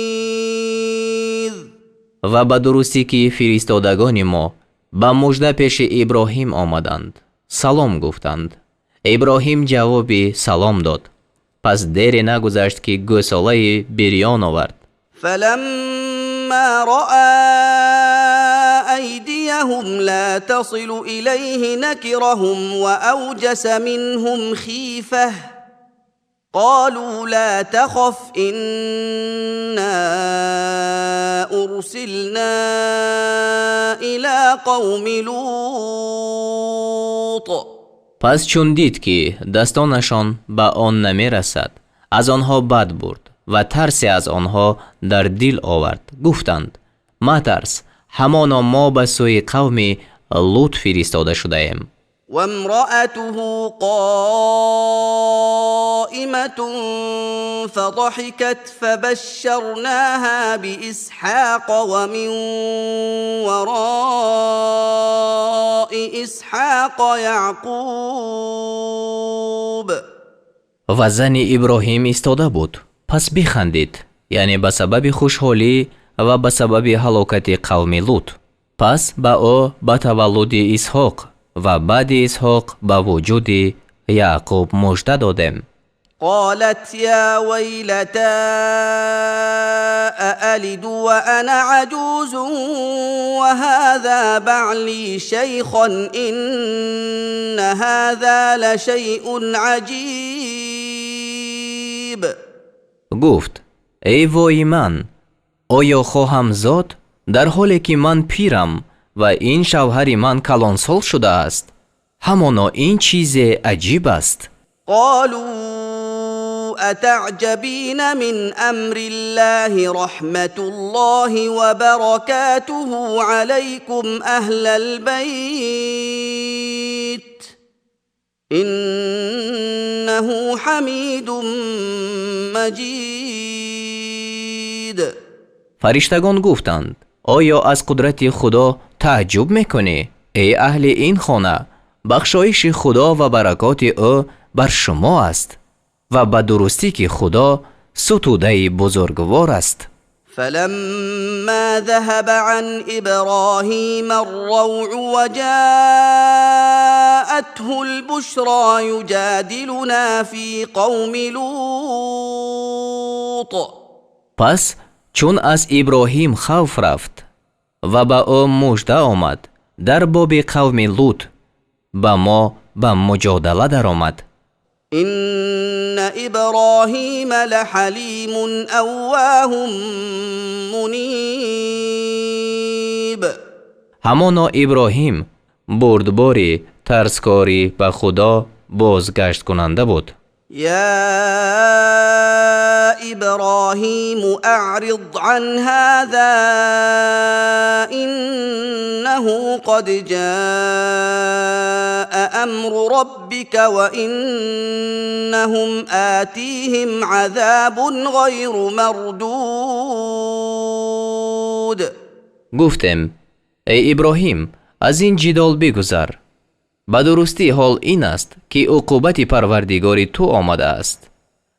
و به درستی که فرستادگان ما به مژده پیش ابراهیم آمدند، سلام گفتند. ابراهیم جواب سلام داد. پس دیر نگذشت که گوساله بریان آورد. فلما رأى أيديهم لا تصل إليه نكرهم وأوجس منهم خيفة قالوا لا تخف إنا أرسلنا إلى قوم لوط پس چون دید که دستانشان به آن نمی رسد، از آنها بد برد و ترسی از آنها در دل آورد. گفتند: مترس، همانا ما به سوی قوم لوط فرستاده شده ایم. وامرأته قائمة فضحكت فبشرناها بإسحاق ومن وراء إسحاق يعقوب. و زن ابراهیم ایستاده بود، پس بخندید، یعنی به سبب خوشحالی و به سبب هلاکت قوم لوط. پس به او به تولد اسحاق و بعد اسحاق به وجود یعقوب مژده دادیم. قالت يا ويلتى أألد وأنا عجوز وهذا بعلي شيخا إن هذا لشيء عجيب. گفت: ای وای من، آیا خواهم زاد در حالی که من پیرم و این شوهر من کلانسال شده است؟ همانا این چیز عجیب است. قالوا أتعجبين من أمر الله رحمة الله وبركاته عليكم أهل البيت إنه حميد مجيد. فرشتگان گفتند: آیا از قدرت خدا تعجب میکنی؟ ای اهل این خانه، بخشایش خدا و برکات او بر شما است و به درستی که خدا ستوده بزرگوار است. فلما ذهب عن إبراهيم الروع وجاءته البشرى يجادلنا في قوم لوط. پس چون از ابراهیم خوف رفت و به او مژده آمد در باب قوم لوط، به ما به مجادله در آمد. إن إبراهيم لحليم أواه منيب. همانا ابراهیم بردباری ترسکاری به خدا بازگشت کننده بود. يا إبراهيم أعرض عن هذا إنه قد جاء أمر ربك وإنهم آتيهم عذاب غير مردود. گفتم: ای ابراهیم، از این جدال بگذر. به درستی حال این است که عقوبت پروردگار تو آمده است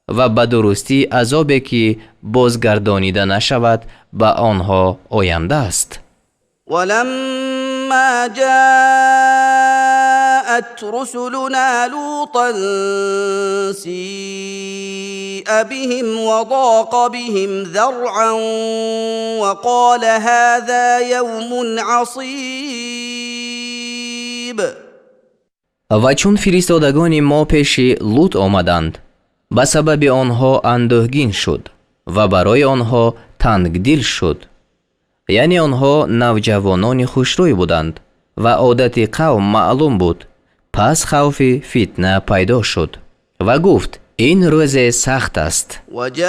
و به درستی عذابی که بازگردانیده نشود به آنها آینده است. ولما جاءت رسلنا لوطا سيء بهم وضاق بهم ذرعا وقال هذا يوم عصيب. و چون فرستادگان ما پیش لوط آمدند، به سبب آنها اندوهگین شد و برای آنها تنگدل شد، یعنی آنها نوجوانان خوشروی بودند و عادت قوم معلوم بود. پس خوف فتنه پیدا شد و گفت: این روز سخت است. وجاءه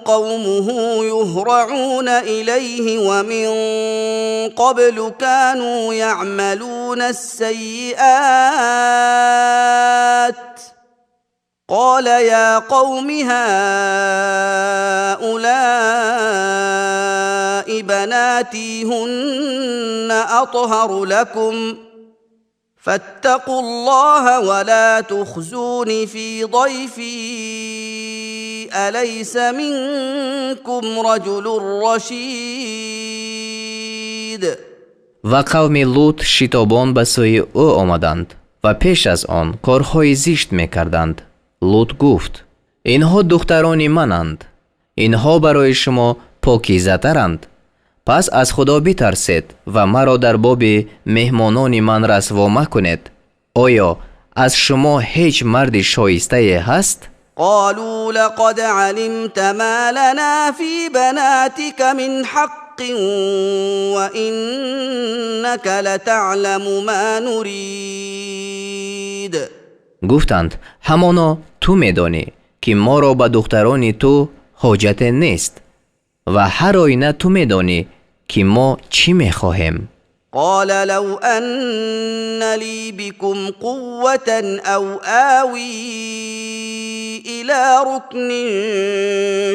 قومه يهرعون إليه ومن قبل كانوا يعملون السيئات قال يا قوم هؤلاء بناتي هن أطهر لكم فاتقوا الله ولا تخزون في ضيفي أليس منكم رجل رشيد. و قوم لوط شتابان به سوی او آمدند و پیش از آن کارهای زشت میکردند. لوط گفت: اینها دختران منند، اینها برای شما پاکیزه ترند. پس از خدا بترسید و مرا در باب مهمانان من رسوا مکنید. آیا از شما هیچ مرد شایسته هست؟ قالوا لقد علمت ما لنا في بناتك من حق وإنك لتعلم ما نريد. گفتند همانا تو میدانی که ما را به دختران تو حاجت نیست و هر آینه تو میدانی که ما چی میخواهیم. قال لو أن لي بكم قوة أو آوي إلى ركن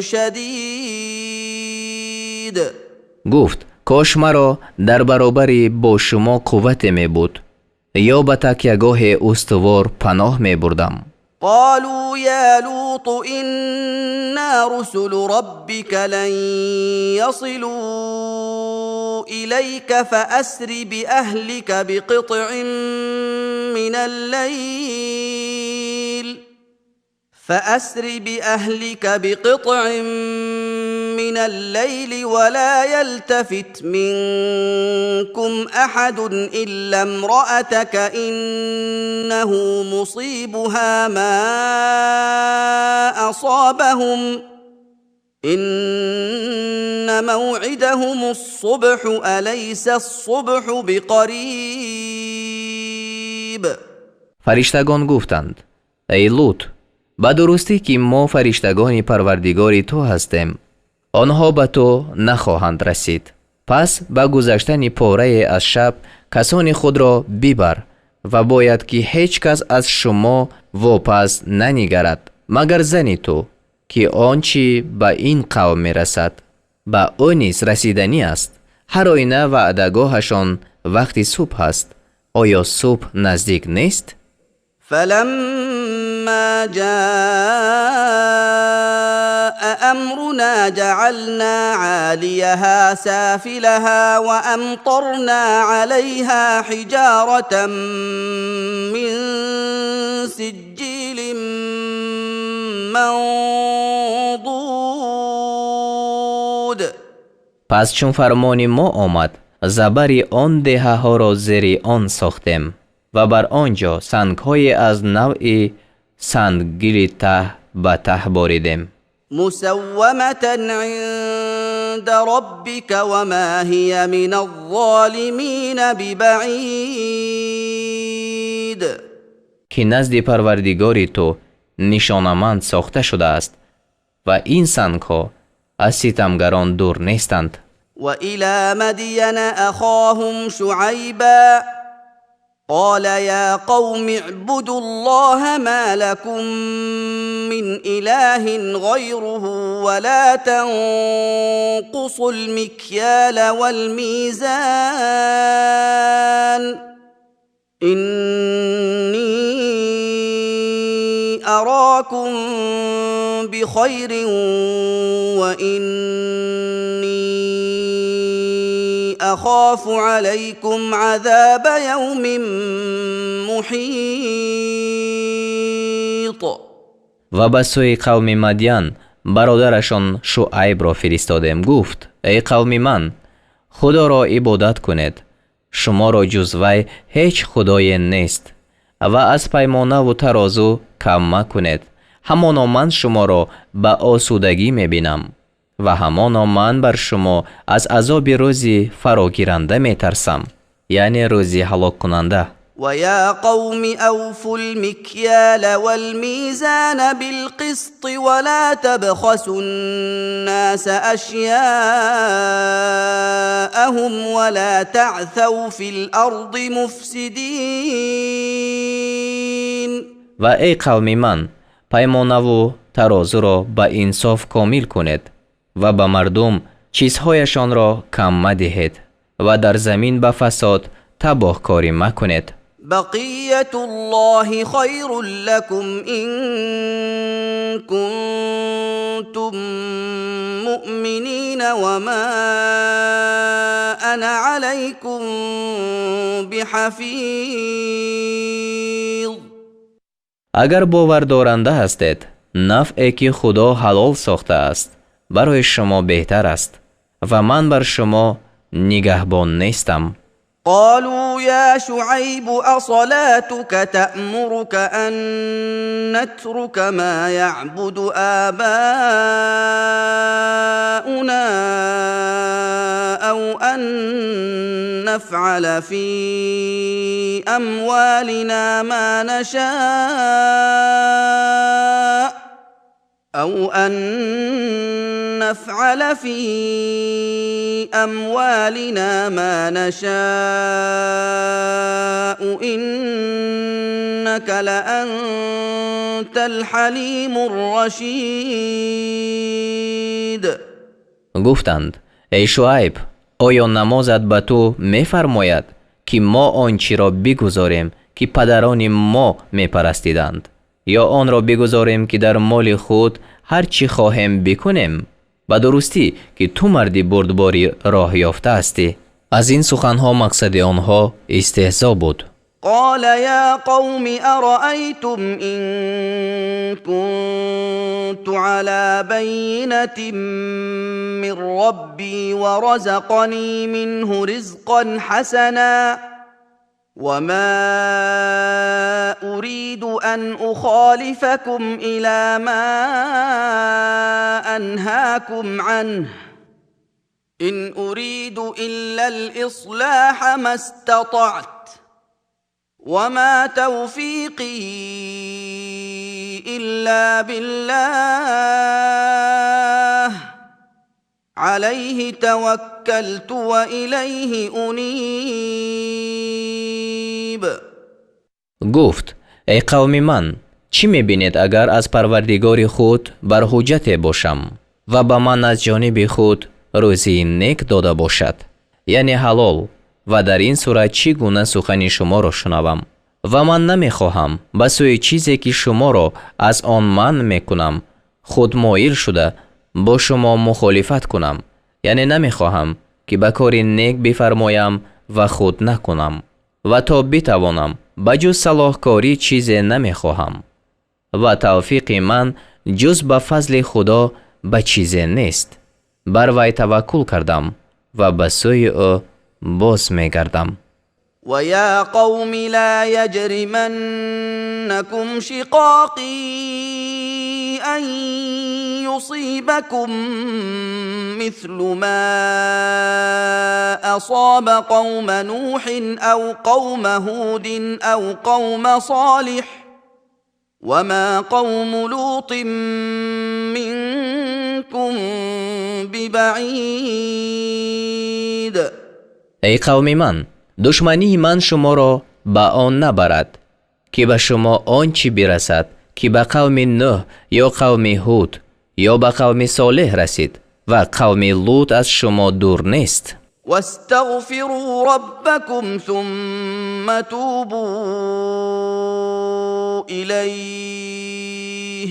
شدید. گفت کاش مرا در برابر با شما قوت می بود یا به تکیهگاه استوار پناه می بردم. قالوا يا لوط إنا رسل ربك لن يصلوا إليك فأسر بأهلك بقطع من الليل ولا يلتفت منكم أحد إلا امرأتك إنه مصيبها ما أصابهم إن موعدهم الصبح أليس الصبح بقریب. فرشتگان گفتند ای لوط، به درستی که ما فرشتگان پروردگار تو هستیم، آنها به تو نخواهند رسید. پس به گذشتن پاره از شب کسان خود را ببر و باید که هیچ کس از شما واپس ننگرد مگر زنی تو که آنچه به این قوم می رسد به او نیز رسیدنی است. هر آینه وعدگاهشان وقتی صبح است. آیا صبح نزدیک نیست؟ فلما جاء أمرنا جعلنا عاليها سافلها وأمطرنا عليها حجارة من سجيل منضود. پس چون فرمان ما آمد زبر آن دهه ها را زیر آن ساختیم و بر آنجا سنگ‌های از نوع سنگگیر ته به ته باریدیم. مسومة عند ربك وما هي من الظالمين ببعید. که نزد پروردگار تو نشانمند ساخته شده است و این سنگ‌ها از ستمگران دور نیستند. و الى مدین اخاهم شعیبا قال يا قوم اعبدوا الله ما لكم من إله غيره ولا تنقصوا المكيال والميزان إني أراكم بخير وإني أخاف عليكم عذاب يوم محيط. و به سوی قوم مدین برادرشان شعیب را فرستادیم. گفت ای قوم من، خدا را عبادت کنید، شما را جز وی هیچ خدای نیست و از پیمانه و ترازو کم مکنید. همانا من شما را به آسودگی میبینم و همانا من بر شما از عذاب روزی فراگیرنده میترسم، یعنی روزی هلاک کننده. و یا قوم اوفوا المكيال والميزان بالقسط ولا تبخسوا الناس اشياءهم ولا تعثوا في الارض مفسدين. و ای قوم من، پیمانه و ترازو را به انصاف کامل کنید و به مردم چیزهایشان را کم مدهید و در زمین به فساد تباهکاری مکنید. بقیت الله خیر لكم ان کنتم مؤمنین وما انا علیکم بحفیظ. اگر باور دارنده هستید، نفعی که خدا حلال ساخته است برای شما بهتر است و من بر شما نگهبان نیستم. قالوا يا شعيب أصلاتك تأمرك أن نترك ما يعبد آباؤنا أو أن نفعل في أموالنا ما نشاء إنك لأنت الحليم الرشيد. گفتند ای شعیب آیا نمازت به تو می‌فرماید که ما آنچه را بگذاریم که پدران ما می‌پرستیدند یا آن را بگذاریم که در مال خود هر چی خواهیم بکنیم؟ به درستی که تو مردی بردباری راه یافته هستی. از این سخنها مقصد آنها استهزا بود. قال يا قوم أرأيتم إن كنت على بينة من ربي ورزقني منه رزقا حسنا وما أريد أن أخالفكم إلى ما أنهاكم عنه إن أريد إلا الإصلاح ما استطعت وما توفيقي إلا بالله عليه توكلت وإليه أنيب. گفت ای قوم من چی میبینید اگر از پروردگار خود بر حجت باشم و به من از جانب خود روزی نیک داده باشد یعنی حلال و در این صورت چگونه سخن شما را شنوم و من نمیخواهم به سوی چیزی که شما را از آن من میکنم خود مایل شده با شما مخالفت کنم یعنی نمیخواهم که به کار نیک بفرمایم و خود نکنم و تا بتوانم بجز صلاحکاری چیزی نمیخواهم و توفیق من جز به فضل خدا به چیزی نیست. بر وی توکل کردم و به سوی او باز میگردم. ويا قوم لا يجرمنكم شقاقي أن يصيبكم مثل ما أصاب قوم نوح أو قوم هود أو قوم صالح وما قوم لوط منكم ببعيد. ای قوم من دشمنی من شما را به آن نبرد که به شما آنچه برسد که به قوم نوح یا قوم هود یا به قوم صالح رسید و قوم لوط از شما دور نیست. واستغفروا ربكم ثم توبوا إليه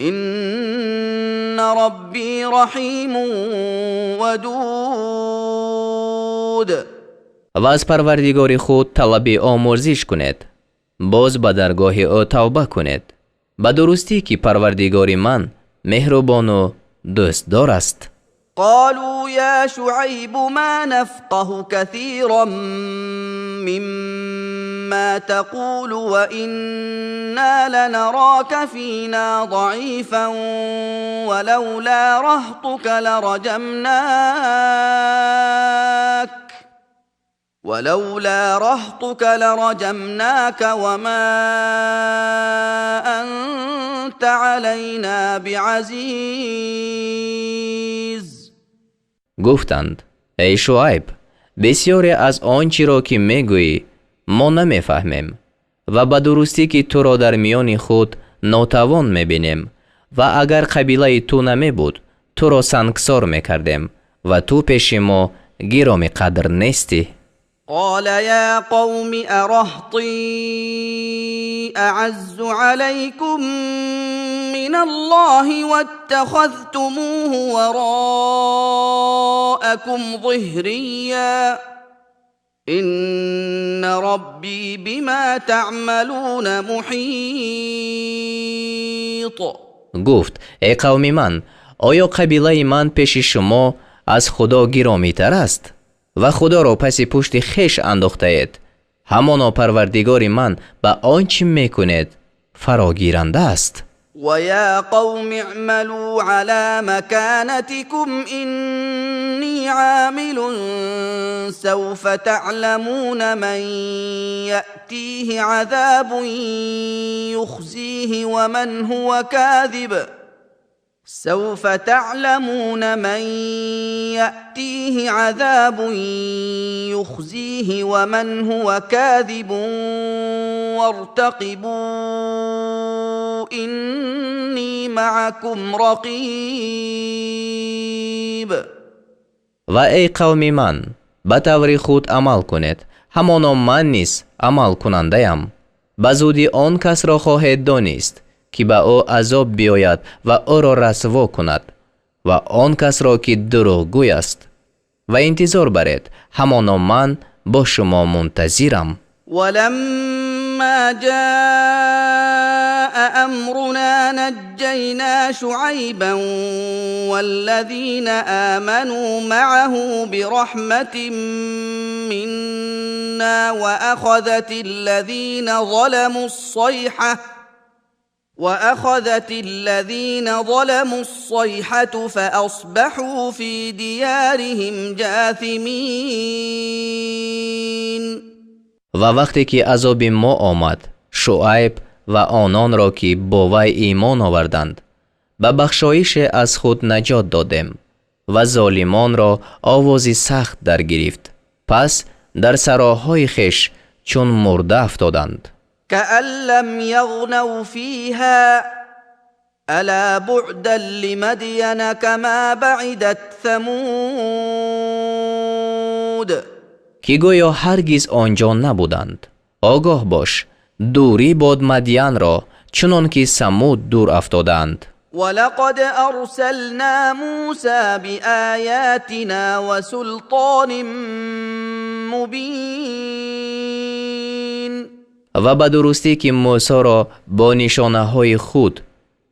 إن ربي رحيم ودود. و از پروردگار خود طلب آمرزش کنید باز به درگاه او توبه کنید به درستی که پروردگار من مهربان و دوستدار است. قالوا يا شعيب ما نفقه كثيرا مما تقول وإنا لنراك فينا ضعيفا ولولا رهطك لرجمناك وما أنت علينا بعزيز. گفتند ای شعیب بسیاری از آنچه را که میگویی ما نمیفهمیم و به درستی که تو را در میان خود ناتوان میبینیم و اگر قبیله تو نمی بود تو را سنگسار میکردیم و تو پیش ما گرامی قدر نیستی. قال يا قوم أرهطي أعز عليكم من الله واتخذتموه وراءكم ظهريا إن ربي بما تعملون محيط. گفت ای قوم من آیا قبیله من پیش شما از خدا گرامی تر است و خدا را پس پشت خویش انداخته اید. همانا پروردگار من به آنچه میکند فراگیرنده است. ويا قوم اعملوا على مكانتكم إني عامل سوف تعلمون من يأتيه عذاب يخزيه ومن هو كاذب سوف تعلمون من يأتيه عذاب يخزيه ومن هو كاذب وارتقبوا إني معكم رقيب. و ای قوم من به طور خود عمل کنید، همانا من نیز عمل کننده ام. به زودی آن کس را خواهید دانست که به او عذاب بیاید و او را رسوا کند و آن کس را که دروغگوی است و انتظار برید، همانا من با شما منتظرم. ولما جاء أمرنا نجينا شعيبا والذين آمنوا معه برحمة منا وأخذت الذين ظلموا الصيحة فأصبحوا في ديارهم جاثمين. و وقتی که عذاب ما آمد، شعیب و آنان را که با وی ایمان آوردند به بخشایش از خود نجات دادیم و ظالمان را آوازی سخت در گرفت، پس در سراهای خویش چون مرده افتادند. كأن لم يغنوا فيها ألا بعدا لمدين كما بعدت ثمود. که گویا هرگز آنجا نبودند. آگاه باش، دوری باد مدین را چنان که ثمود دور افتادند. ولقد أرسلنا موسى بآياتنا وسلطان مبين. و به درستی که موسی را با نشانه های خود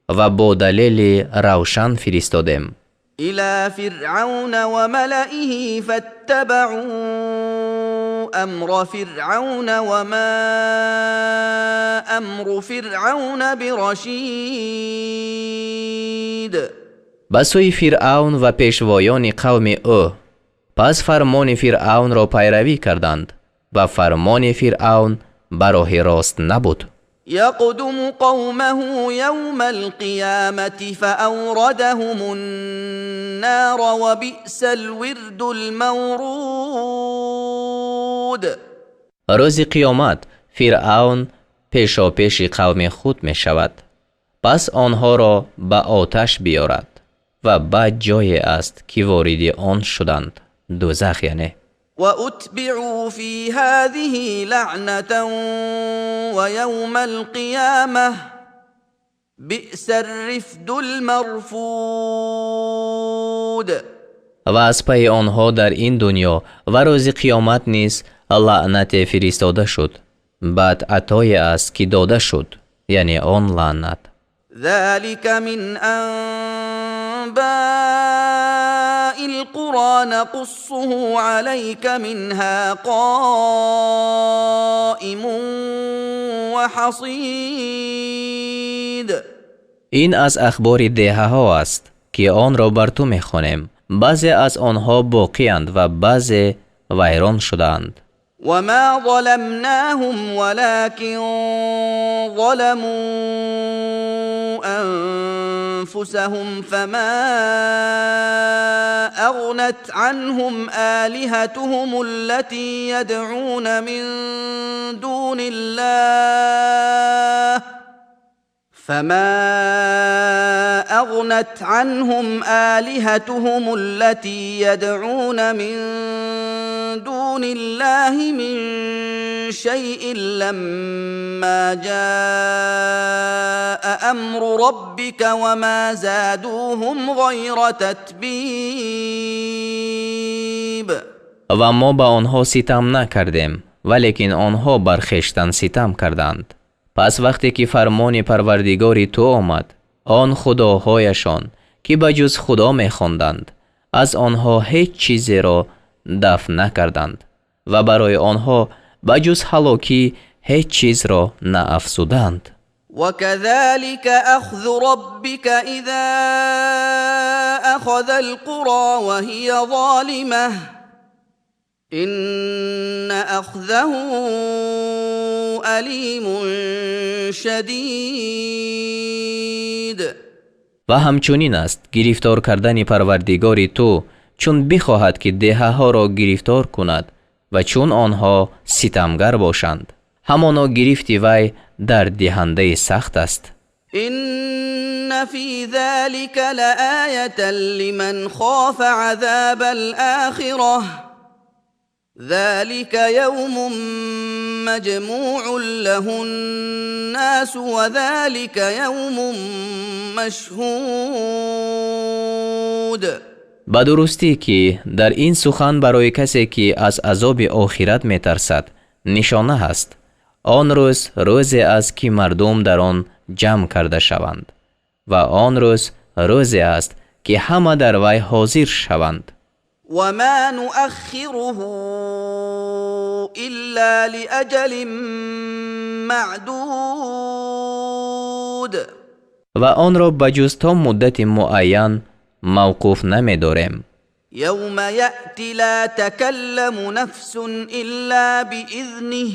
و با دلیل روشن فرستادیم. إلى فرعون وملئه فاتبعوا أمر فرعون وما أمر فرعون برشید. به سوی فرعون و پیشوایان قوم او، پس فرمان فرعون را پیروی کردند و فرمان فرعون به راه راست نبود. يقدم قومه يوم القيامة فأوردهم النار وبئس الورد المورود. روز قیامت فرعون پیشا پیش قوم خود می شود، پس آنها را به آتش بیارد و بعد جایی است که وارد آن شدند، دوزخ یعنی. وأتبعوا في هذه لعنة ويوم القيامة بئس الرفد المرفود. و از پی آنها در این دنیا و روز قیامت نیز لعنت فرستاده شد، بعد عطای است که داده شد، یعنی آن لعنت. ذلك من أنباء القرى نقصه عليك منها قائم وحصید. این از اخبار دهه ها است که آن را بر تو میخوانیم. بعضی از آنها باقی‌اند و بعضی ویران شدند. وما ظلمناهم ولكن ظلموا أنفسهم فما أغنت عنهم آلهتهم التي يدعون من دون الله من شيء لما جاء أمر ربك وما زادوهم غير تتبیب. و ما به آنها ستم نکردیم، ولیکن آنها بر خویشتن ستم کردند. پس وقتی که فرمان پروردگار تو آمد، آن خداهایشان که به جز خدا می خواندند، از آنها هیچ چیزی را دفن نکردند و برای آنها بجز هلاکی هیچ چیز را نافزودند. وكذلك أخذ ربك إذا أخذ القرى وهي ظالمة إن أخذه أليم شدید. و همچنین است گرفتار کردن پروردگار تو چون بخواهد که دهه ها را گرفتار کند و چون آنها ستمگر باشند. همانا گرفت وی در دهنده سخت است. إن في ذلك لآية لمن خاف عذاب الآخرة ذلك يوم مجموع له الناس وذلك يوم مشهود. به درستی که در این سخن برای کسی که از عذاب آخرت می ترسد نشانه است. آن روز روزی است که مردم در آن جمع کرده شوند و آن روز روزی است که همه در وی حاضر شوند. و ما نؤخره الا لأجل معدود. و آن را بجز تا مدت معین موقوف نمی داریم. یوم یأتی لا تکلم نفس الا بإذنه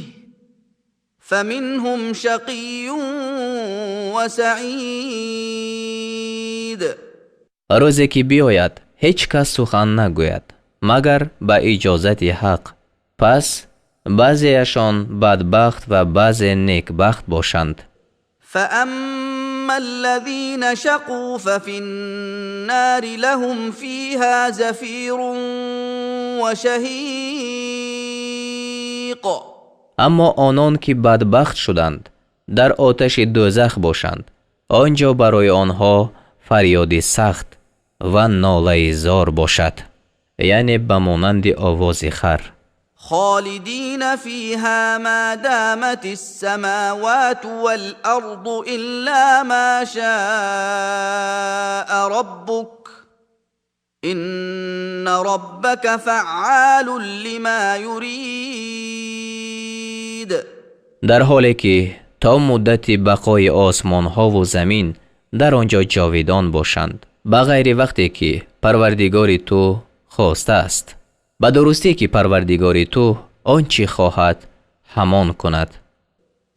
فمنهم شقی و سعید. روزی که بیاید هیچ کس سخن نگوید مگر به اجازت حق، پس بعضیشان بدبخت و بعضی نیکبخت باشند. فاما الذين شقوا ففي النار لهم فيها زفير وشهيق. اما آنان که بدبخت شدند در آتش دوزخ باشند، آنجا برای آنها فریاد سخت و ناله زار باشد، یعنی به مانند آواز خر. خالدین فیها ما دامت السماوات والارض الا ما شاء ربک ان ربک فعال لما یرید. در حالی که تا مدت بقای آسمان ها و زمین در آنجا جاویدان باشند، بغیر وقتی که پروردگار تو خواسته است. به درستی که پروردگار تو آنچه خواهد همان کند.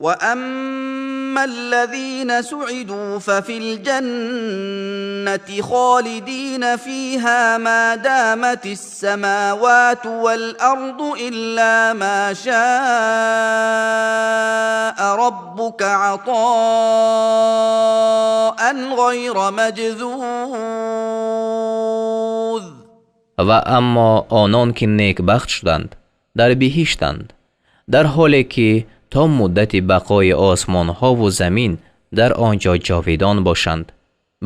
و اما الذين سعدوا ففي الجنة خالدين فيها ما دامت السماوات والأرض إلا ما شاء ربك عطاء غير مجذوذ. و اما آنان که نیکبخت شدند در بهشتند، در حالی که تا مدت بقای آسمان ها و زمین در آنجا جاویدان باشند،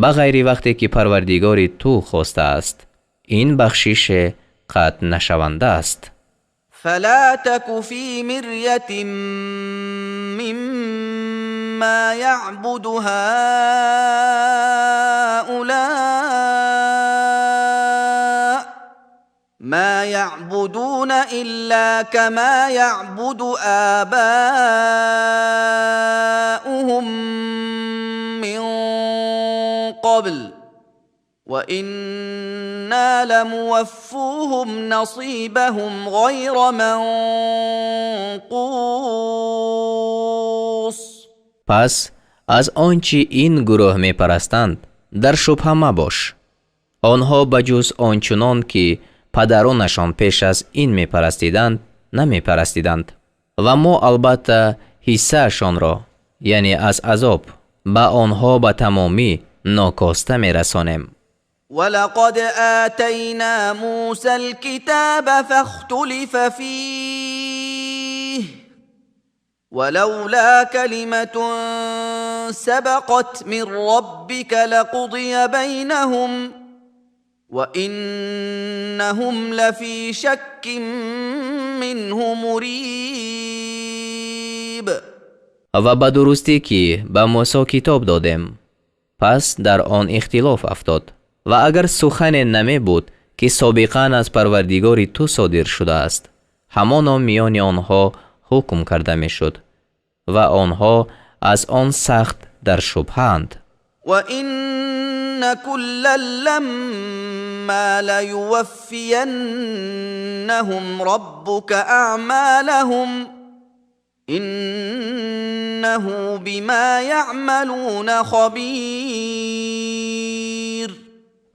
بغیر وقتی که پروردگار تو خواسته است. این بخشش قطع نشونده است. فلا تك في مرية مما يعبد هؤلاء ما يعبدون إلا كما يعبد آباؤهم من قبل وإنا لموفوهم نصيبهم غير منقوص. پس از آنچه این گروه می پرستند در شبهه مباش. آنها بجز آنچنان که پدرانشان پیش از این می پرستیدند نمی پرستیدند و ما البته حصهشان را، یعنی از عذاب، به آنها به تمامی ناکاسته می رسانیم. ولقد آتينا موسى الكتاب فاختلف فيه ولولا كلمة سبقت من ربك لقضي بينهم وإنهم لفي شك منه مريب. و به درستی که به موسی کتاب دادیم، پس در آن اختلاف افتاد و اگر سخن نمی بود که سابقاً از پروردگار تو صادر شده است، همانا میان آنها حکم کرده می شد و آنها از آن سخت در شبهند. وَإِنَّ كُلًّا لَمَّا لَيُوَفِّيَنَّهُمْ رَبُّكَ أَعْمَالَهُمْ إِنَّهُ بِمَا يَعْمَلُونَ خَبِيرٌ.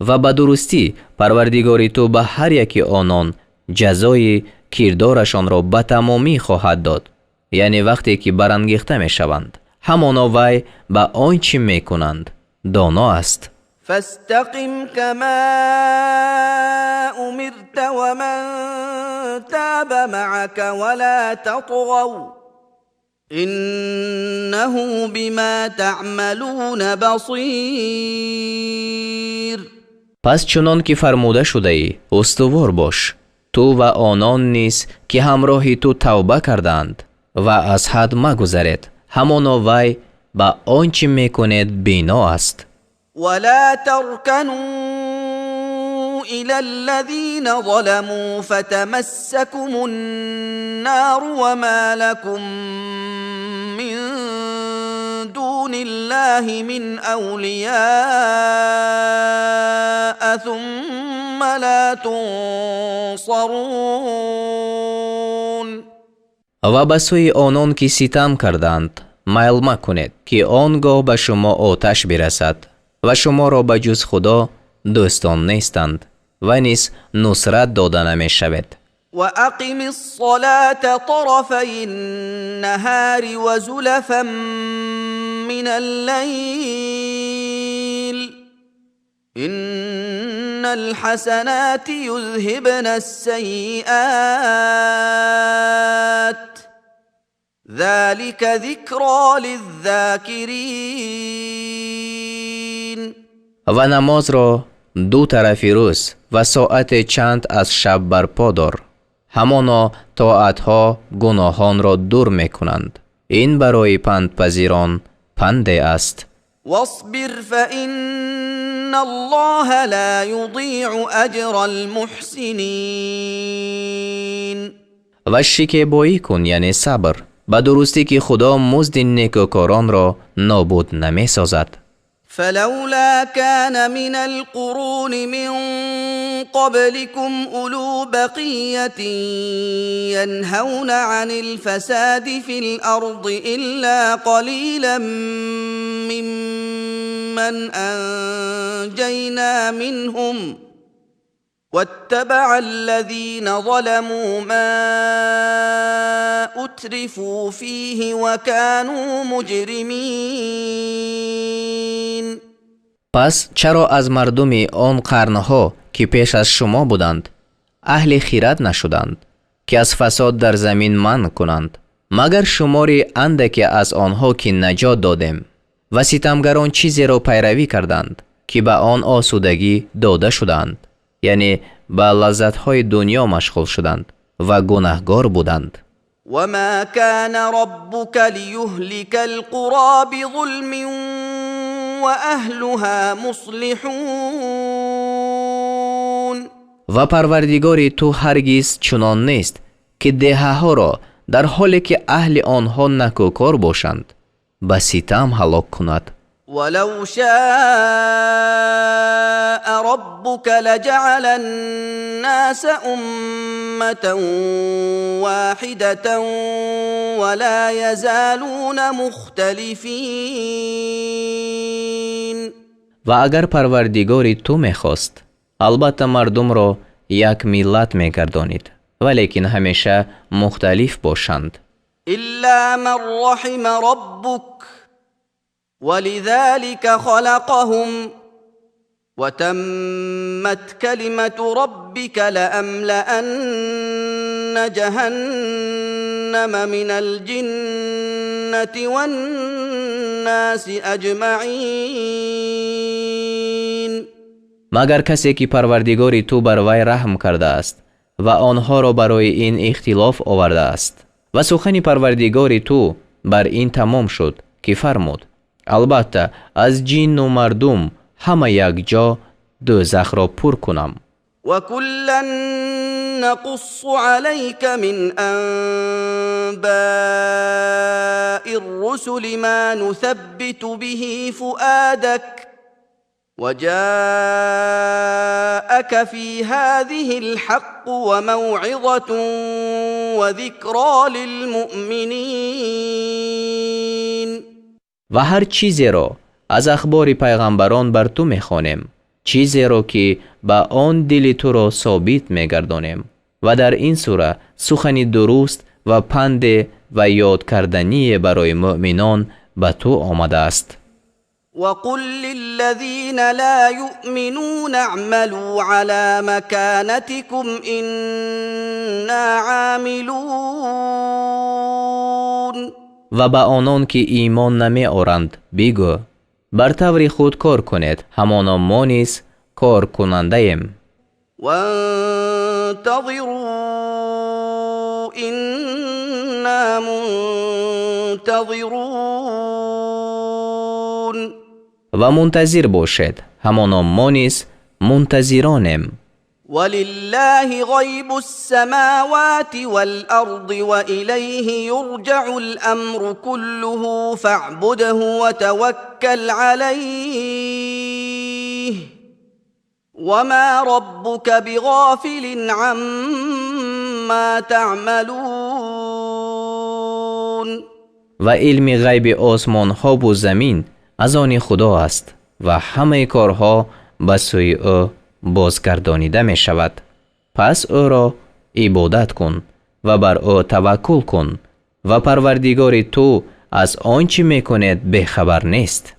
و به درستی پروردگار تو به هر یکی آنان جزای کردارشان را به تمامی خواهد داد، یعنی وقتی که برانگیخته می شوند همانا وی به آنچه می کنند دانا است. فاستقم كما أمرت ومن تاب معك ولا تطغوا إنه بما تعملون بصير. پس چنان که فرموده شده ای استوار باش، تو و آنان نیز که همراه تو توبه کردند و از حد مگذرید، همانا وی به آنچه میکنید بینا است. ولا تركنوا إلى الذين ظلموا فتمسكم النار وما لكم من دون الله من أولياء ثم لا تنصرون. و به سوی آنان که ستم کردند میل مکنید که آنگاه به شما آتش برسد و شما را به جز خدا دوستان نیستند و نیز نصرت داده نمی شود. وأقم الصلاة طرفي النهار وزلفا من الليل إن الحسنات يذهبن السيئات ذلك ذكرى للذاكرين. و نماز را دو طرفی روز و ساعت چند از شب برپا دار، همانا طاعتها گناهان را دور می کنند. این برای پند پذیران پنده است. واصبر فإن الله لا يضيع أجر المحسنين. و شکیبایی کن یعنی صبر، به درستی که خدا مزد نیکوکاران را نابود نمی سازد. فلولا كان من القرون من قبلكم أولو بقية ينهون عن الفساد في الأرض إلا قليلا ممن أنجينا منهم واتبع الذين ظلموا ما أترفوا فيه وكانوا مجرمين. پس چرا از مردم آن قرنها که پیش از شما بودند اهل خیرت نشدند که از فساد در زمین منع کنند، مگر شماری اندکی از آنها که نجات دادیم و ستمگران چیزی را پیروی کردند که به آن آسودگی داده شدند، یعنی به لذت‌های دنیا مشغول شدند و گناهگار بودند. وما كان ربك ليهلك القرى بظلم وأهلها مصلحون. و پروردگار تو هرگز چنان نیست که دهه‌ها را در حالی که اهل آنها نکوکار باشند به ستم هلاک کند. ولو شاء ربك لجعل الناس أمة واحدة ولا يزالون مختلفين. و اگر پروردگار تو میخواست البته مردم را یک ملت میگردانید ولیکن همیشه مختلف باشند. إلا من رحم ربك ولذلك خلقهم وتمت كلمة ربك لأملأن جهنم من الجنة والناس أجمعين. مگر کسی که پروردگار تو بر وی رحم کرده است و آنها را برای این اختلاف آورده است و سخن پروردگار تو بر این تمام شد که فرمود البته از جن و مردم همه یک جا دوزخ را پر کنم. وكلا نقص عليك من انباء الرسل ما نثبت به فؤادك وجاءك في هذه الحق وموعظة وذكرى للمؤمنين. و هر چیزی را از اخبار پیغمبران بر تو میخوانیم، چیزی را که با آن دل تو را ثابت میگردانیم و در این سوره سخنی درست و پند و یاد کردنی برای مؤمنان به تو آمده است. وقل للذين لا يؤمنون اعملوا على مكانتكم إنا عاملون. و به آنان که ایمان نمی آورند بگو بر طور خود کار کنید، همانا ما نیز کار کننده ایم. وانتظروا إنا منتظرون. و منتظر باشید، همانا ما نیز منتظرانیم. ولله غیب السماوات والأرض وإليه يرجع الأمر كله فاعبده وتوكل عليه وما ربك بغافل عما تعملون. و علم غیب آسمان ها و زمین از آن خدا است و همه کارها به سوی او بازگردانیده می شود. پس او را عبادت کن و بر او توکل کن و پروردگار تو از آنچه می کند بخبر نیست.